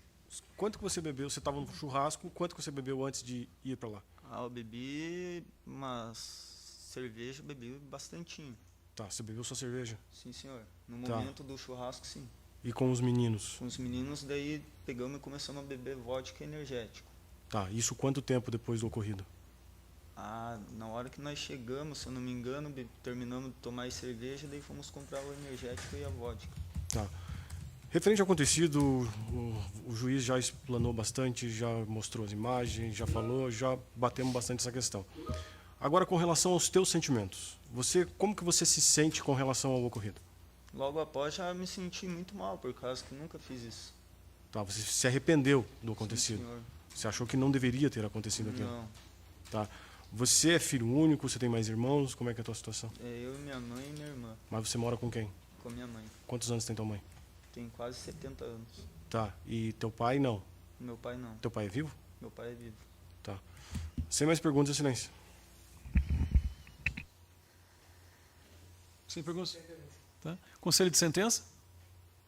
quanto que você bebeu? Você estava no churrasco, quanto que você bebeu antes de ir para lá? Eu bebi umas cerveja, bebi bastantinho. Tá, você bebeu sua cerveja? Sim, senhor. No Tá. momento do churrasco, sim. E com os meninos? Com os meninos, daí pegamos e começamos a beber vodka energético. Tá, isso quanto tempo depois do ocorrido? Na hora que nós chegamos, se eu não me engano, terminamos de tomar cerveja, daí fomos comprar o energético e a vodka. Tá. Referente ao acontecido, o juiz já explanou bastante, já mostrou as imagens, já falou, já batemos bastante essa questão. Agora, com relação aos teus sentimentos, como que você se sente com relação ao ocorrido? Logo após, já me senti muito mal, por causa que nunca fiz isso. Tá, você se arrependeu do Sim, acontecido? senhor. Você achou que não deveria ter acontecido aquilo? Não. Tá. Você é filho único, você tem mais irmãos, como é que é a tua situação? Eu, minha mãe e minha irmã. Mas você mora com quem? Com minha mãe. Quantos anos tem tua mãe? Tem quase 70 anos. Tá, e teu pai não? Meu pai não. Teu pai é vivo? Meu pai é vivo. Tá. Sem mais perguntas, silêncio. Sem perguntas? Tá. Conselho de sentença?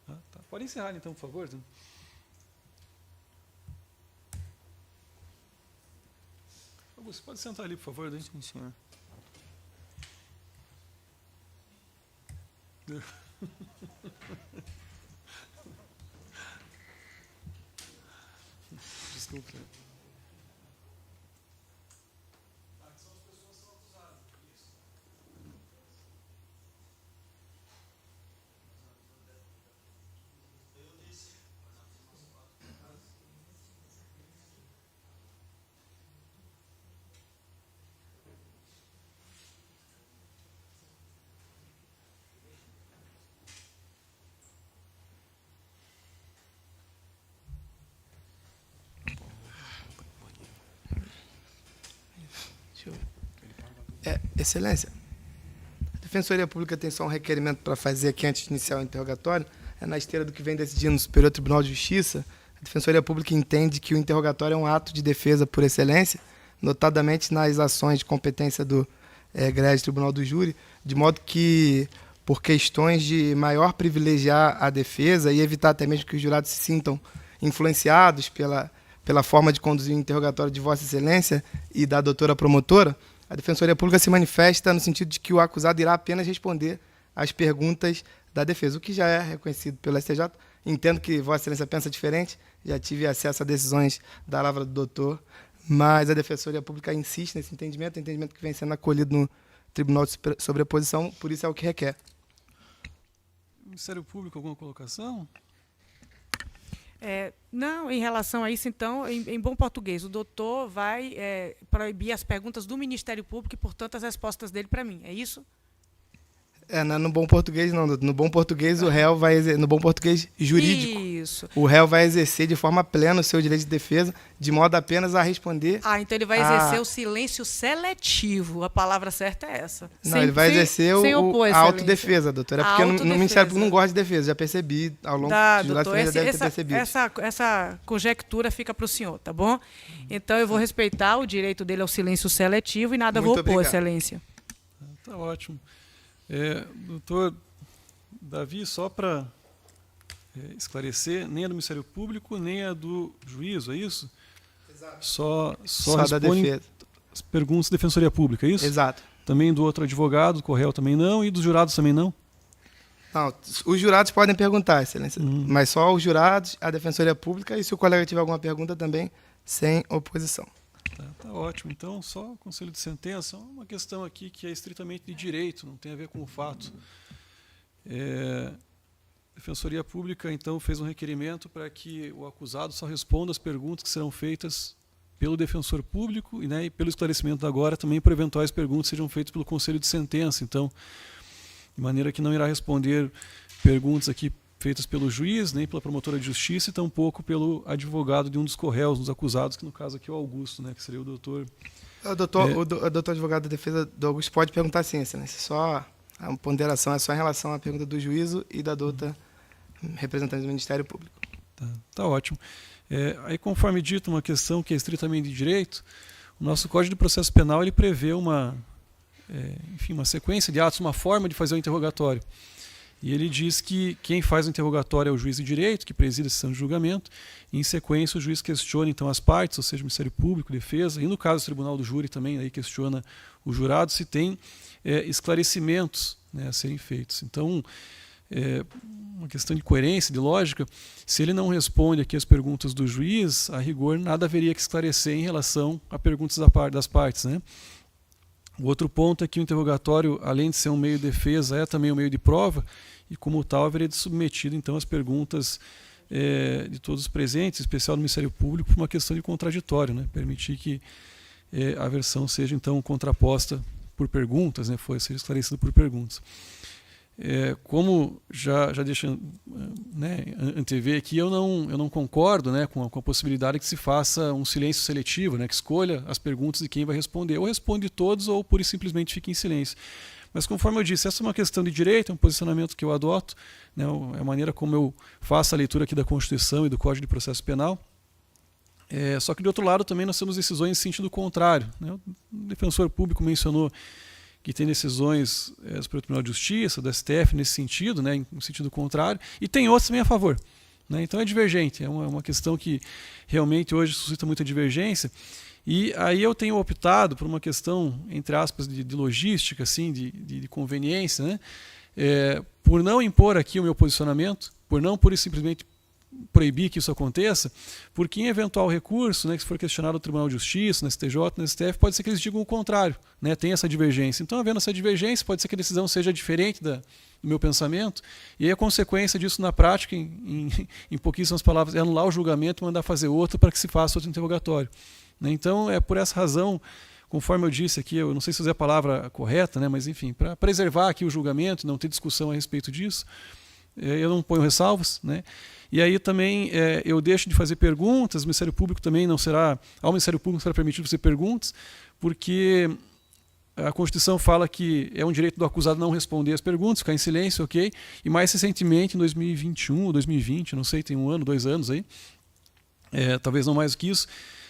Tá. Pode encerrar, então, por favor. Augusto, pode sentar ali, por favor. Daí. Sim, senhor. Desculpa. Excelência, a Defensoria Pública tem só um requerimento para fazer aqui antes de iniciar o interrogatório. É na esteira do que vem decidindo no Superior Tribunal de Justiça. A Defensoria Pública entende que o interrogatório é um ato de defesa por excelência, notadamente nas ações de competência do Egrégio Tribunal do Júri, de modo que, por questões de maior privilegiar a defesa e evitar até mesmo que os jurados se sintam influenciados pela forma de conduzir o interrogatório de Vossa Excelência e da doutora promotora, a Defensoria Pública se manifesta no sentido de que o acusado irá apenas responder às perguntas da defesa, o que já é reconhecido pelo STJ. Entendo que Vossa Excelência pensa diferente, já tive acesso a decisões da lavra do doutor, mas a Defensoria Pública insiste nesse entendimento que vem sendo acolhido no Tribunal de Sobreposição, por isso é o que requer. Ministério Público, alguma colocação? Não, em relação a isso, então, em bom português, o doutor vai proibir as perguntas do Ministério Público e, portanto, as respostas dele para mim. É isso? No bom português, não. No bom português, o réu vai no bom português jurídico. Isso. O réu vai exercer de forma plena o seu direito de defesa, de modo apenas a responder. Então ele vai exercer o silêncio seletivo. A palavra certa é essa. Não, ele vai exercer a autodefesa, doutora. É porque no Ministério Público não gosta de defesa, já percebi ao longo do jurado, já deve ter percebido. Essa conjectura fica para o senhor, tá bom? Então eu vou respeitar o direito dele ao silêncio seletivo e nada vou opor, excelência. Tá ótimo. Doutor Davi, só para esclarecer, nem a do Ministério Público, nem a do juízo, é isso? Exato. Só da defesa. As perguntas da Defensoria Pública, é isso? Exato. Também do outro advogado, do Correio também não, e dos jurados também não? Não, os jurados podem perguntar, excelência, mas só os jurados, a Defensoria Pública, e se o colega tiver alguma pergunta também, sem oposição. Tá ótimo. Então, só o conselho de sentença, uma questão aqui que é estritamente de direito, não tem a ver com o fato. A Defensoria Pública, então, fez um requerimento para que o acusado só responda as perguntas que serão feitas pelo defensor público e pelo esclarecimento da agora também por eventuais perguntas sejam feitas pelo conselho de sentença. Então, de maneira que não irá responder perguntas aqui feitas pelo juiz, nem pela promotora de justiça e tampouco pelo advogado de um dos corréus, dos acusados, que no caso aqui é o Augusto, que seria o doutor... O doutor advogado da defesa do Augusto pode perguntar sim, excelência. Só a ponderação é só em relação à pergunta do juízo e da doutora representante do Ministério Público. Tá ótimo. Aí, conforme dito, uma questão que é estritamente de direito, o nosso Código de Processo Penal ele prevê uma sequência de atos, uma forma de fazer o interrogatório. E ele diz que quem faz o interrogatório é o juiz de direito, que preside a sessão de julgamento, e em sequência o juiz questiona então as partes, ou seja, o Ministério Público, defesa, e no caso do Tribunal do Júri também, aí questiona o jurado se tem esclarecimentos a serem feitos. Então, uma questão de coerência, de lógica, se ele não responde aqui as perguntas do juiz, a rigor nada haveria que esclarecer em relação a perguntas das partes, O outro ponto é que o interrogatório, além de ser um meio de defesa, é também um meio de prova, e como tal haveria de ser submetido então às perguntas de todos os presentes, em especial do Ministério Público, por uma questão de contraditório, permitir que a versão seja então contraposta por perguntas, seja esclarecida por perguntas. Como já deixa antever aqui, eu não concordo com a possibilidade que se faça um silêncio seletivo, que escolha as perguntas de quem vai responder. Ou responde todos ou pura e simplesmente fica em silêncio. Mas conforme eu disse, essa é uma questão de direito, é um posicionamento que eu adoto, é a maneira como eu faço a leitura aqui da Constituição e do Código de Processo Penal. Só que, de outro lado, também nós temos decisões em sentido contrário. O defensor público mencionou que tem decisões do Superior Tribunal de Justiça, do STF, nesse sentido, em sentido contrário, e tem outros também a favor. Então é divergente, é uma questão que realmente hoje suscita muita divergência, e aí eu tenho optado por uma questão, entre aspas, de logística, assim, de conveniência, por não impor aqui o meu posicionamento, por não pura e simplesmente proibir que isso aconteça, porque em eventual recurso, que se for questionado no Tribunal de Justiça, no STJ, no STF, pode ser que eles digam o contrário, tem essa divergência. Então, havendo essa divergência, pode ser que a decisão seja diferente do meu pensamento, e aí a consequência disso na prática, em pouquíssimas palavras, é anular o julgamento e mandar fazer outro para que se faça outro interrogatório. Então, é por essa razão, conforme eu disse aqui, eu não sei se usei a palavra correta, mas enfim, para preservar aqui o julgamento, não ter discussão a respeito disso, eu não ponho ressalvas, E aí também eu deixo de fazer perguntas, o Ministério Público também não será, ao Ministério Público será permitido fazer perguntas, porque a Constituição fala que é um direito do acusado não responder as perguntas, ficar em silêncio, ok? E mais recentemente, em 2021 ou 2020, não sei, tem 1 ano, 2 anos aí, talvez não mais do que isso,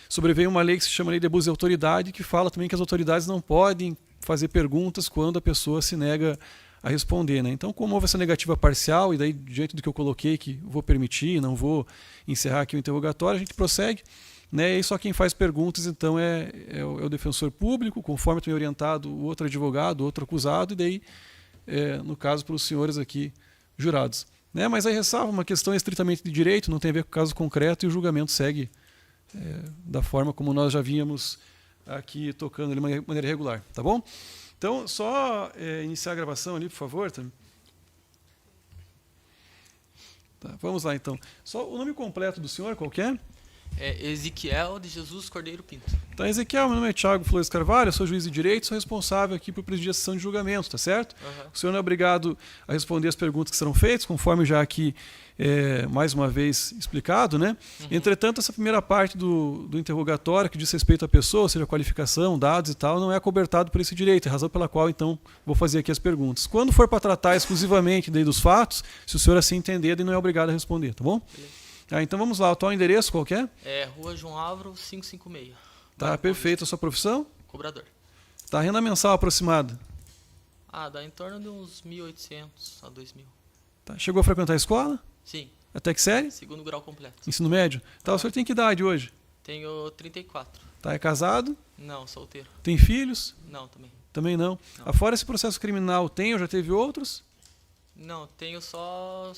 sobreveio uma lei que se chama Lei de Abuso de Autoridade, que fala também que as autoridades não podem fazer perguntas quando a pessoa se nega a responder, né? Então, como houve essa negativa parcial, e daí, diante do que eu coloquei, que vou permitir, não vou encerrar aqui o interrogatório, a gente prossegue, né? E só quem faz perguntas, então, é o defensor público, conforme também orientado o outro advogado, o outro acusado, e daí, no caso, para os senhores aqui, jurados. Né? Mas aí ressalva uma questão estritamente de direito, não tem a ver com o caso concreto, e o julgamento segue da forma como nós já vínhamos aqui tocando de maneira regular, tá bom? Então, só iniciar a gravação ali, por favor. Tá, vamos lá, então. Só o nome completo do senhor, qual que é? Ezequiel de Jesus Cordeiro Pinto. Tá, Ezequiel, meu nome é Thiago Flores Carvalho, eu sou juiz de direito, sou responsável aqui por presidir a sessão de julgamento, tá certo? Uhum. O senhor não é obrigado a responder as perguntas que serão feitas, conforme já aqui, mais uma vez, explicado, né? Uhum. Entretanto, essa primeira parte do interrogatório, que diz respeito à pessoa, ou seja, qualificação, dados e tal, não é acobertado por esse direito, é a razão pela qual, então, vou fazer aqui as perguntas. Quando for para tratar exclusivamente daí dos fatos, se o senhor assim entender, daí não é obrigado a responder, tá bom? Beleza. Então vamos lá, o atual endereço qual que é? Rua João Álvaro, 556. Tá, Bairro perfeito. A sua profissão? Cobrador. Tá, renda mensal aproximada? Dá em torno de uns 1.800 a 2.000. Tá, chegou a frequentar a escola? Sim, Até que série? 2º grau completo. Ensino médio? Tá, o senhor tem que idade hoje? Tenho 34. Tá, é casado? Não, solteiro. Tem filhos? Não, também. Também não. Não. Afora esse processo criminal, tem ou já teve outros? Não, tenho só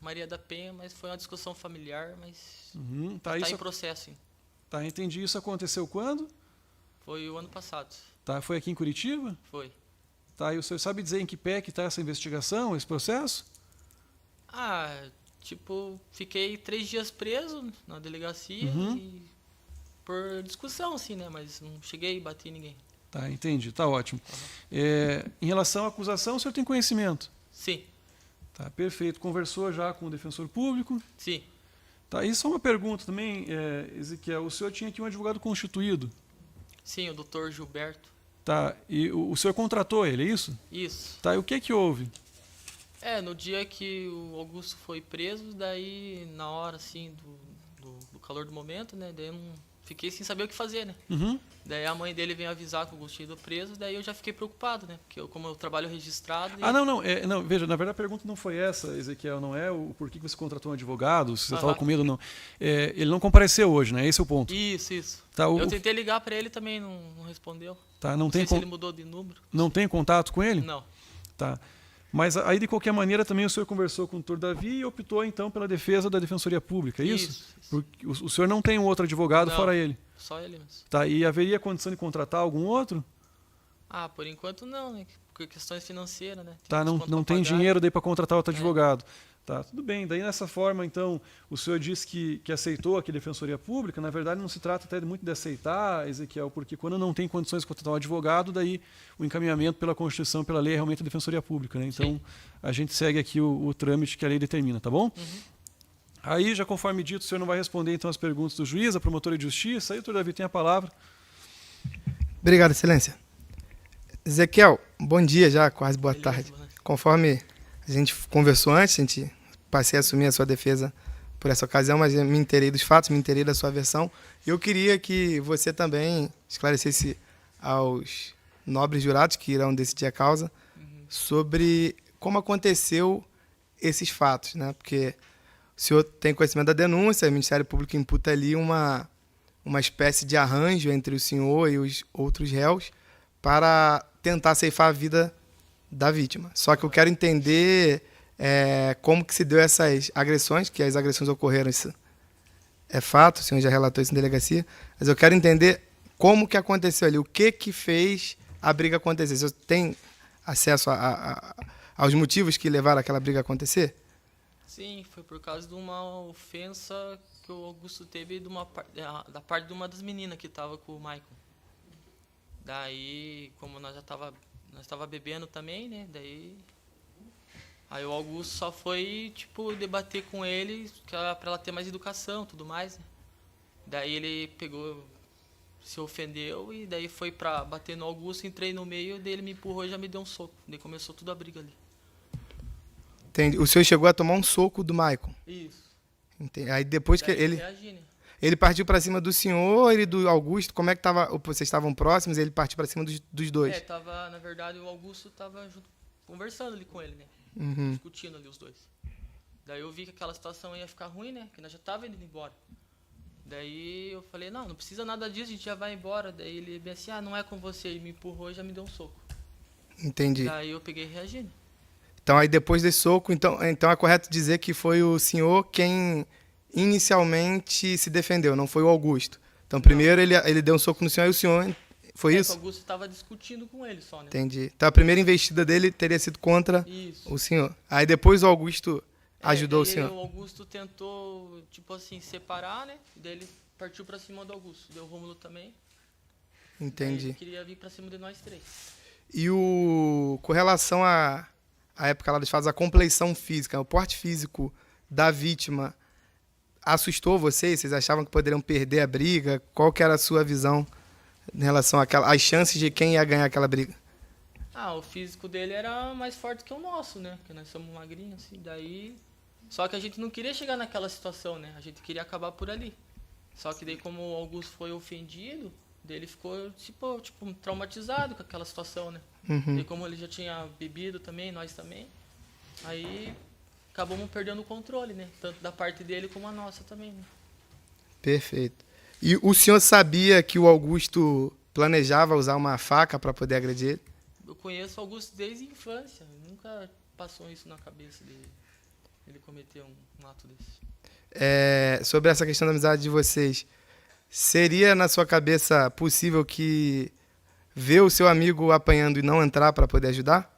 Maria da Penha, mas foi uma discussão familiar, mas Tá, tá isso, em processo, hein? tá, entendi. Isso aconteceu quando? Foi o ano passado. Tá, foi aqui em Curitiba? Foi. Tá, e o senhor sabe dizer em que pé que está essa investigação, esse processo? Fiquei 3 dias preso na delegacia e por discussão, assim, né? Mas não cheguei a bater em ninguém. Tá, entendi. Tá ótimo. Em relação à acusação, o senhor tem conhecimento? Sim, Tá, perfeito. Conversou já com o defensor público? sim. Tá, e só uma pergunta também, Ezequiel. O senhor tinha aqui um advogado constituído? Sim, o doutor Gilberto. Tá, e o senhor contratou ele, é isso? Isso. Tá, e o que houve? No dia que o Augusto foi preso, daí na hora, assim, do calor do momento, né? Daí eu não fiquei sem saber o que fazer, né? Uhum. Daí a mãe dele veio avisar que o Augusto tinha ido preso, daí eu já fiquei preocupado, né? Porque como eu trabalho registrado... Não, veja, na verdade a pergunta não foi essa, Ezequiel, não é o porquê que você contratou um advogado, se você estava com medo ou não. Ele não compareceu hoje, né? Esse é o ponto. Isso. Tá, Eu tentei ligar para ele também, não respondeu. Tá, Não sei se ele mudou de número. Não tem contato com ele? Não. Tá. Mas aí, de qualquer maneira, também o senhor conversou com o doutor Davi e optou, então, pela defesa da Defensoria Pública, é isso? Isso. Porque o senhor não tem um outro advogado Não. fora ele? Só ele mesmo. Tá, e haveria condição de contratar algum outro? Por enquanto não, né? Por questões financeiras, né? Tá, não tem pagar. dinheiro daí para contratar outro advogado. Tá, tudo bem. Daí, nessa forma, então, o senhor disse que aceitou aqui a Defensoria Pública. Na verdade, não se trata até muito de aceitar, Ezequiel, porque quando não tem condições de contratar um advogado, daí o encaminhamento pela Constituição, pela lei, é realmente a Defensoria Pública, né? Então, a gente segue aqui o trâmite que a lei determina, tá bom? Aí, já conforme dito, o senhor não vai responder, então, as perguntas do juiz, a promotora de justiça. Aí, doutor Davi, tem a palavra. Obrigado, excelência. Ezequiel, bom dia já, quase boa Beleza, tarde. boa noite. Conforme a gente conversou antes, a gente passei a assumir a sua defesa por essa ocasião, mas eu me inteirei dos fatos, me inteirei da sua versão. Eu queria que você também esclarecesse aos nobres jurados que irão decidir a causa sobre como aconteceu esses fatos, né? Porque o senhor tem conhecimento da denúncia, o Ministério Público imputa ali uma espécie de arranjo entre o senhor e os outros réus para tentar ceifar a vida da vítima. Só que eu quero entender como que se deu essas agressões, que as agressões ocorreram, isso é fato, o senhor já relatou isso em delegacia, mas eu quero entender como que aconteceu ali, o que fez a briga acontecer. O senhor tem acesso aos motivos que levaram aquela briga a acontecer? Sim, foi por causa de uma ofensa que o Augusto teve da parte de uma das meninas que estava com o Michael. Daí, como nós estava bebendo também, né? Aí o Augusto só foi, debater com ele para ela ter mais educação, tudo mais, né? Daí ele pegou, se ofendeu e daí foi pra bater no Augusto, entrei no meio, daí ele me empurrou e já me deu um soco. Daí começou tudo a briga ali. Entendi. O senhor chegou a tomar um soco do Maicon. Isso. Entendi. Aí depois que Daí eu ele... reagi, né? Ele partiu pra cima do senhor e do Augusto? Como é que tava? Vocês estavam próximos? Ele partiu pra cima dos dois? Tava, na verdade, o Augusto tava junto, conversando ali com ele, né? Uhum. Discutindo ali os dois. Daí eu vi que aquela situação ia ficar ruim, né? Que nós já tava indo embora. Daí eu falei, não precisa nada disso, a gente já vai embora. Daí ele bem assim, não é com você. Ele me empurrou e já me deu um soco. Entendi. Daí eu peguei e reagi, né? Então aí depois desse soco, então é correto dizer que foi o senhor quem inicialmente se defendeu, não foi o Augusto. Então primeiro ele deu um soco no senhor e o senhor... Foi Que isso? o Augusto tava discutindo com ele só, né? Entendi. Então a primeira investida dele teria sido contra Isso. o senhor. Aí depois o Augusto ajudou o daí senhor. O Augusto tentou, tipo assim, separar, né? Daí ele partiu pra cima do Augusto. Deu o Rômulo também. Daí Entendi. ele queria vir pra cima de nós três. E com relação à época lá das fases, a compleição física, o porte físico da vítima assustou vocês? Vocês achavam que poderiam perder a briga? Qual que era a sua visão em relação às chances de quem ia ganhar aquela briga? O físico dele era mais forte que o nosso, né? Porque nós somos magrinhos, assim, daí... Só que a gente não queria chegar naquela situação, né? A gente queria acabar por ali. Só que daí como o Augusto foi ofendido, daí ele ficou, tipo traumatizado com aquela situação, né? Uhum. E como ele já tinha bebido também, nós também, aí acabamos perdendo o controle, né? Tanto da parte dele como a nossa também, né? Perfeito. E o senhor sabia que o Augusto planejava usar uma faca para poder agredir ele? Eu conheço o Augusto desde a infância, nunca passou isso na cabeça dele. Ele cometeu um ato desse. Sobre essa questão da amizade de vocês, seria na sua cabeça possível que ver o seu amigo apanhando e não entrar para poder ajudar?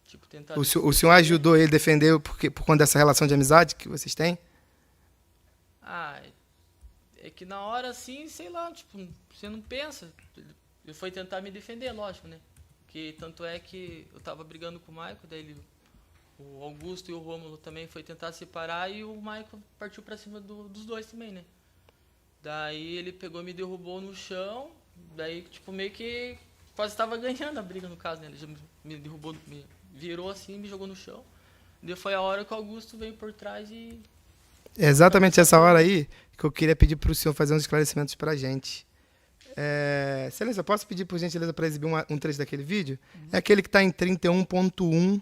Tipo, tentar... O senhor ajudou ele a defender por conta dessa relação de amizade que vocês têm? É que na hora, assim, sei lá, tipo, você não pensa. Ele foi tentar me defender, lógico, né? Que tanto é que eu tava brigando com o Maicon, daí o Augusto e o Rômulo também foi tentar separar e o Maicon partiu pra cima dos dois também, né? Daí ele pegou e me derrubou no chão, daí, tipo, meio que quase estava ganhando a briga, no caso, né? Ele já me derrubou, me virou assim e me jogou no chão. Daí foi a hora que o Augusto veio por trás e... É exatamente essa hora aí que eu queria pedir para o senhor fazer uns esclarecimentos para a gente. Excelência, posso pedir, por gentileza, para exibir um trecho daquele vídeo? É aquele que está em 31.1.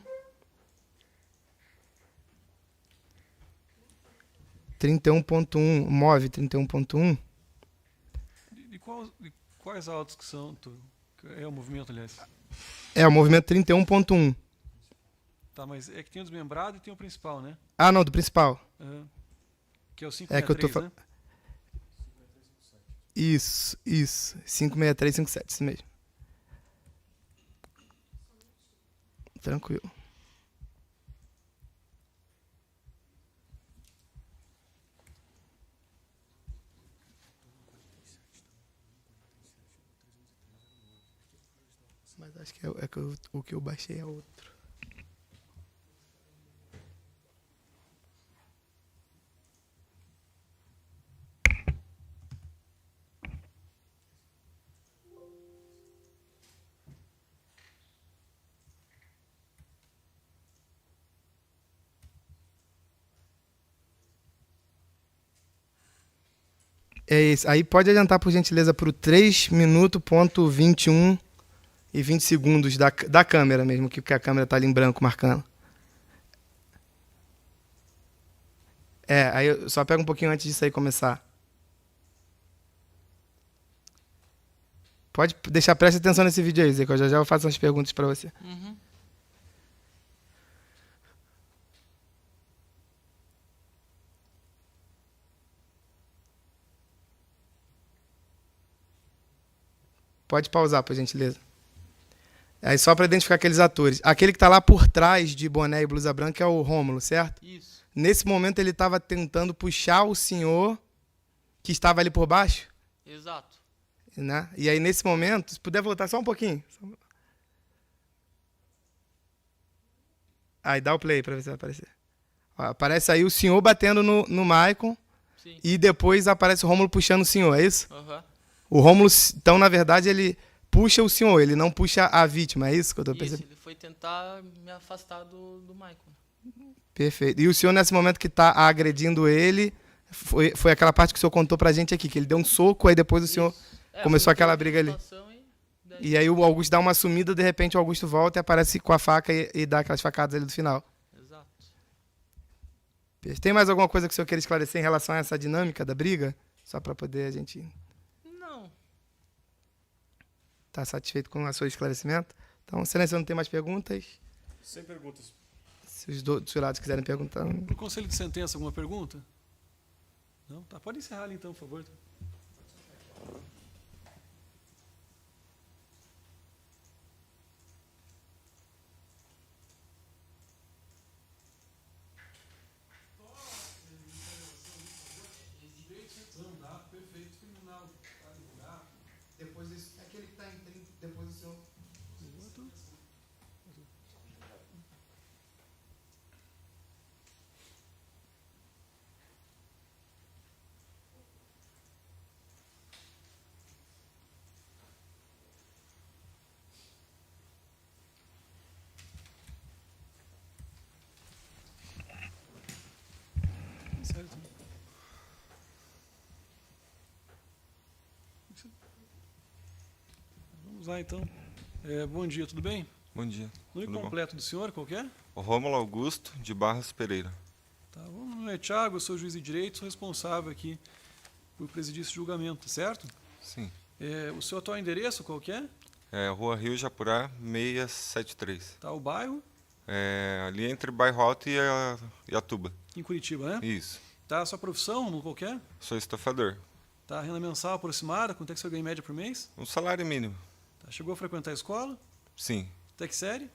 31.1, MOV 31.1. E quais autos que são? É o movimento, aliás. É o movimento 31.1. Tá, mas é que tem o desmembrado e tem o principal, né? Ah, não, do principal. Que é o 563, É que eu tô né? Isso. 56357, isso mesmo. Tranquilo. Mas acho que o que eu baixei é outro. É isso. Aí pode adiantar, por gentileza, para o 3 minutos, ponto 21 e 20 segundos da câmera mesmo, que a câmera está ali em branco marcando. Aí eu só pego um pouquinho antes disso aí começar. Pode deixar, preste atenção nesse vídeo aí, Zé, que eu já eu faço umas perguntas para você. Uhum. Pode pausar, por gentileza. Aí só para identificar aqueles atores. Aquele que está lá por trás de boné e blusa branca é o Rômulo, certo? Isso. Nesse momento ele estava tentando puxar o senhor que estava ali por baixo, Exato. né? E aí nesse momento, se puder voltar só um pouquinho. Aí dá o play para ver se vai aparecer. Ó, aparece aí o senhor batendo no Maicon. Sim. e depois aparece o Rômulo puxando o senhor, é isso? Aham. O Rômulo, então, na verdade, ele puxa o senhor, ele não puxa a vítima, é isso que eu tô Isso, percebendo? ele foi tentar me afastar do Michael. Perfeito. E o senhor, nesse momento que tá agredindo ele, foi aquela parte que o senhor contou pra gente aqui, que ele deu um soco, aí depois o senhor Isso. É, começou foi aquela toda a briga ali. situação daí- E aí o Augusto dá uma sumida, de repente o Augusto volta e aparece com a faca e dá aquelas facadas ali do final. Exato. Tem mais alguma coisa que o senhor queira esclarecer em relação a essa dinâmica da briga? Só para poder a gente Não. estar satisfeito com o seu esclarecimento. Então, excelência, não tem mais perguntas. Sem perguntas. Se os dos jurados quiserem perguntar. Para o Conselho de Sentença, alguma pergunta? Não? Tá, pode encerrar ali então, por favor. Depois aquele que está em 30, depois o senhor. Certo. Vamos lá então. Bom dia, tudo bem? Bom dia. Nome Tudo bom? completo do senhor, qual que é? O Rômulo Augusto de Barros Pereira. Tá, meu nome é Thiago, eu sou juiz de direito, sou responsável aqui por presidir esse julgamento, tá certo? Sim. O seu atual endereço, qual que é? É Rua Rio Japurá 673. Tá, o bairro? Ali entre Bairro Alto e a Tuba. Em Curitiba, né? Isso. Tá, a sua profissão, qual que é? Sou estofador. Tá, renda mensal aproximada, quanto é que você ganha em média por mês? Um salário mínimo. Tá, chegou a frequentar a escola? Sim. Até que série?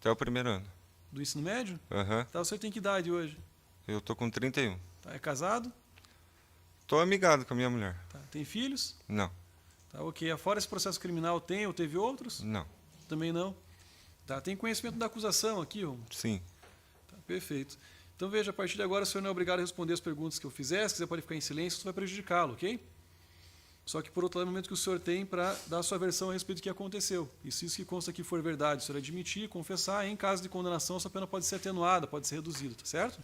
Até o primeiro ano. Do ensino médio? Aham. Tá, o senhor tem que idade hoje? Eu tô com 31. Tá, é casado? Tô amigado com a minha mulher. Tá, tem filhos? Não. Tá, ok. Afora esse processo criminal, tem ou teve outros? Não. Também não. Tá, tem conhecimento da acusação aqui, Romulo? Sim. Tá, perfeito. Então veja, a partir de agora o senhor não é obrigado a responder as perguntas que eu fizer, se quiser pode ficar em silêncio, isso vai prejudicá-lo, ok? Só que por outro lado, é o momento que o senhor tem para dar a sua versão a respeito do que aconteceu. E se isso que consta aqui for verdade, o senhor admitir, confessar, em caso de condenação, sua pena pode ser atenuada, pode ser reduzida, tá certo?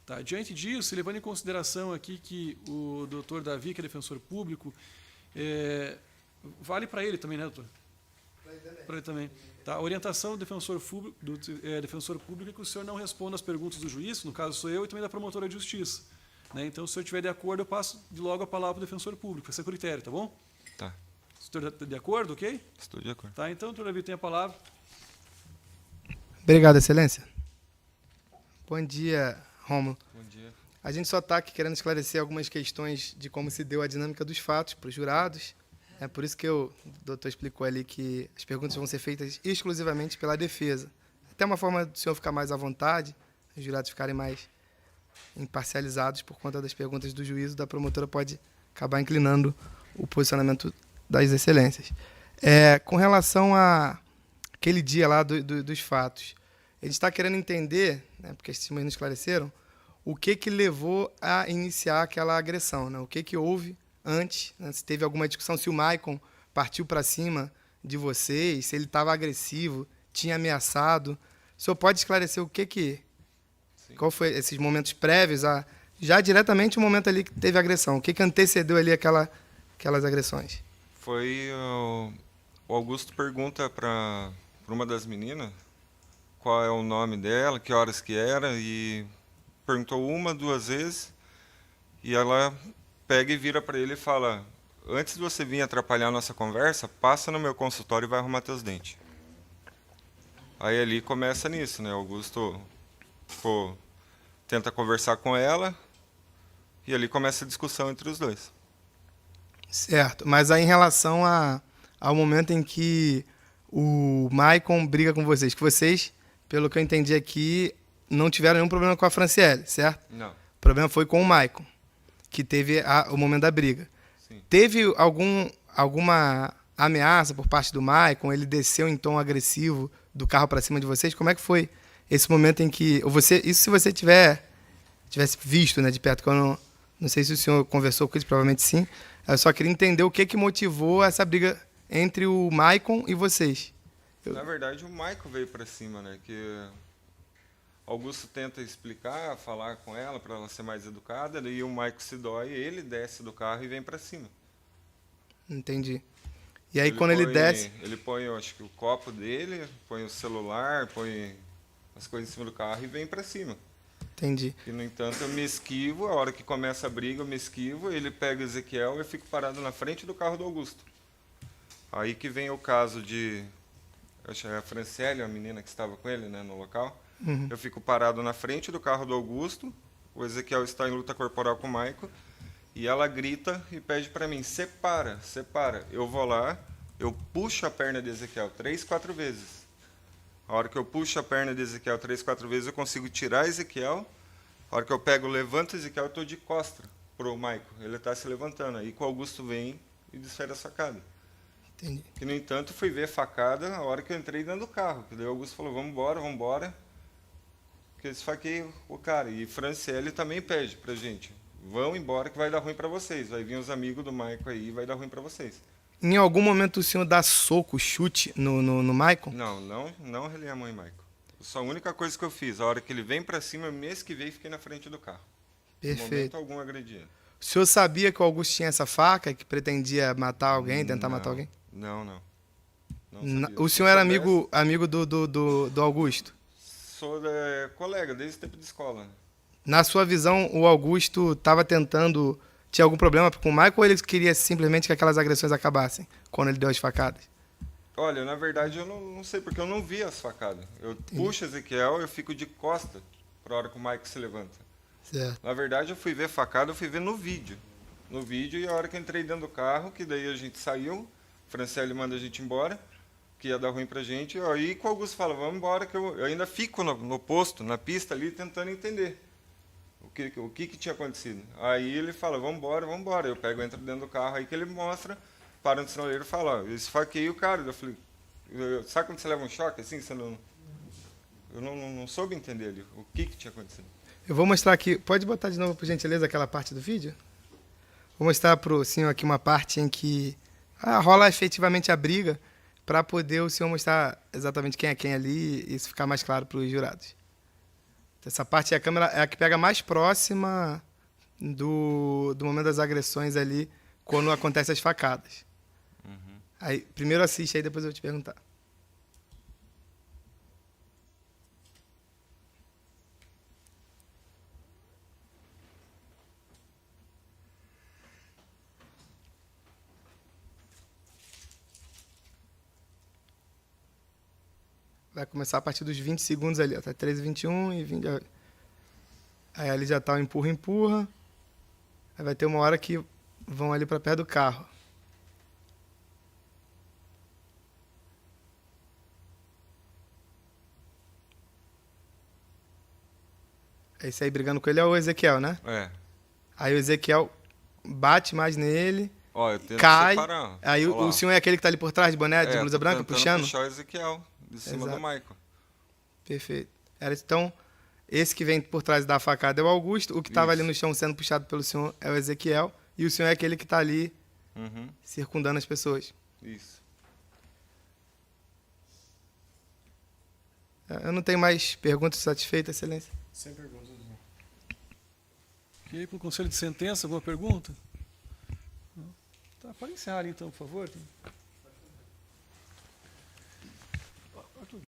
Tá, diante disso, levando em consideração aqui que o doutor Davi, que é defensor público, vale para ele também, né, doutor? Para ele também. Tá, a orientação do defensor público é que o senhor não responda às perguntas do juiz, no caso sou eu, e também da promotora de justiça. Né? Então, se o senhor estiver de acordo, eu passo de logo a palavra para o defensor público. Esse é o critério, tá bom? Tá. Se o senhor está de acordo, ok? Estou de acordo. Tá, então, doutor Davi, tem a palavra. Obrigado, excelência. Bom dia, Rômulo. Bom dia. A gente só está aqui querendo esclarecer algumas questões de como se deu a dinâmica dos fatos para os jurados. É por isso que o doutor explicou ali que as perguntas vão ser feitas exclusivamente pela defesa. Até uma forma do senhor ficar mais à vontade, os jurados ficarem mais imparcializados por conta das perguntas do juízo, da promotora pode acabar inclinando o posicionamento das excelências. Com relação a aquele dia lá dos fatos, a gente está querendo entender, né, porque as testemunhas não esclareceram, o que levou a iniciar aquela agressão, né? O que houve antes, né? Se teve alguma discussão, se o Maicon partiu para cima de vocês, se ele estava agressivo, tinha ameaçado. O senhor pode esclarecer qual foi esses momentos prévios, já diretamente o momento ali que teve agressão? O que antecedeu ali aquelas agressões? Foi o Augusto pergunta para uma das meninas qual é o nome dela, que horas que era, e perguntou uma, duas vezes, e ela pega e vira para ele e fala: antes de você vir atrapalhar a nossa conversa, passa no meu consultório e vai arrumar teus dentes. Aí ali começa nisso, né? Augusto tenta conversar com ela e ali começa a discussão entre os dois. Certo, mas aí em relação ao momento em que o Maicon briga com vocês, que vocês, pelo que eu entendi aqui, não tiveram nenhum problema com a Franciele, certo? Não. O problema foi com o Maicon, que teve o momento da briga. Sim. Teve alguma ameaça por parte do Maicon? Ele desceu em tom agressivo do carro para cima de vocês? Como é que foi esse momento em que isso se você tivesse visto, né, de perto, que eu Não sei se o senhor conversou com eles, provavelmente sim. Eu só queria entender o que motivou essa briga entre o Maicon e vocês. Na verdade, o Maico veio para cima, né? Que Augusto tenta explicar, falar com ela para ela ser mais educada, e o Maico se dói, ele desce do carro e vem para cima. Entendi. E aí, quando ele desce... Ele põe, eu acho que o copo dele, põe o celular, põe as coisas em cima do carro e vem para cima. Entendi. E, no entanto, eu me esquivo, a hora que começa a briga, eu me esquivo, ele pega o Ezequiel e eu fico parado na frente do carro do Augusto. Aí que vem o caso de... Acho que é a Franciele, a menina que estava com ele, né, no local. Eu fico parado na frente do carro do Augusto, o Ezequiel está em luta corporal com o Maico, e ela grita e pede para mim, separa, separa. Eu vou lá, eu puxo a perna de Ezequiel 3, 4 vezes. A hora que eu puxo a perna de Ezequiel 3, 4 vezes, eu consigo tirar Ezequiel. A hora que eu pego, levanto Ezequiel, eu estou de costa pro Maico. Ele está se levantando. Aí que o Augusto vem e desfere a facada. Entendi. Que, no entanto, fui ver a facada a hora que eu entrei dentro do carro. Que daí o Augusto falou, vamos embora, vamos embora. Que eu esfaquei o cara. E Franciele também pede pra gente, vão embora que vai dar ruim para vocês. Vai vir os amigos do Maico aí e vai dar ruim para vocês. Em algum momento o senhor dá soco, chute no Maicon? Não relei a mão em Maico. Só a única coisa que eu fiz, a hora que ele vem para cima, eu me esquivei e fiquei na frente do carro. Em momento Perfeito. algum agredi. O senhor sabia que o Augusto tinha essa faca, que pretendia matar alguém, tentar matar alguém? Não sabia. O Se senhor era soubesse, amigo do Augusto? Sou colega, desde o tempo de escola. Na sua visão, o Augusto estava tentando... Tinha algum problema com o Michael ou ele queria simplesmente que aquelas agressões acabassem quando ele deu as facadas? Olha, na verdade eu não sei, porque eu não vi as facadas. Eu puxo Ezequiel, eu fico de costa para a hora que o Maico se levanta. Certo. Na verdade, eu fui ver facada, eu fui ver no vídeo. No vídeo, e a hora que eu entrei dentro do carro, que daí a gente saiu, Franciele manda a gente embora, que ia dar ruim pra gente. Aí que o Augusto fala, vamos embora, que eu ainda fico no posto, na pista ali, tentando entender o que tinha acontecido. Aí ele fala, vamos embora. Eu pego, entro dentro do carro, aí que ele mostra, para no sinaleiro e fala, ó, eu esfaqueei o cara. Eu falei, sabe quando você leva um choque assim? Eu não soube entender ali o que tinha acontecido. Eu vou mostrar aqui, pode botar de novo, por gentileza, aquela parte do vídeo? Vou mostrar para o senhor aqui uma parte em que rola efetivamente a briga, para poder o senhor mostrar exatamente quem é quem ali e isso ficar mais claro para os jurados. Essa parte, a câmera é a que pega mais próxima do momento das agressões ali, quando acontecem as facadas. Aí, primeiro assiste, aí depois eu vou te perguntar. Vai começar a partir dos 20 segundos ali, até 13h21 e 20. Aí ali já tá o empurra. Aí vai ter uma hora que vão ali para perto do carro. Esse aí brigando com ele é o Ezequiel, né? É. Aí o Ezequiel bate mais nele, Ó, eu tento cai. separar. Aí Ó lá. o senhor é aquele que tá ali por trás, de boné, de blusa tô branca, tentando puxando? puxar o Ezequiel de cima Exato. do Maico. Perfeito. Então, esse que vem por trás da facada é o Augusto, o que estava ali no chão sendo puxado pelo senhor é o Ezequiel, e o senhor é aquele que está ali circundando as pessoas. Isso. Eu não tenho mais perguntas satisfeitas, excelência. Sem perguntas. E aí, para o conselho de sentença, alguma pergunta? Tá, pode encerrar então, por favor.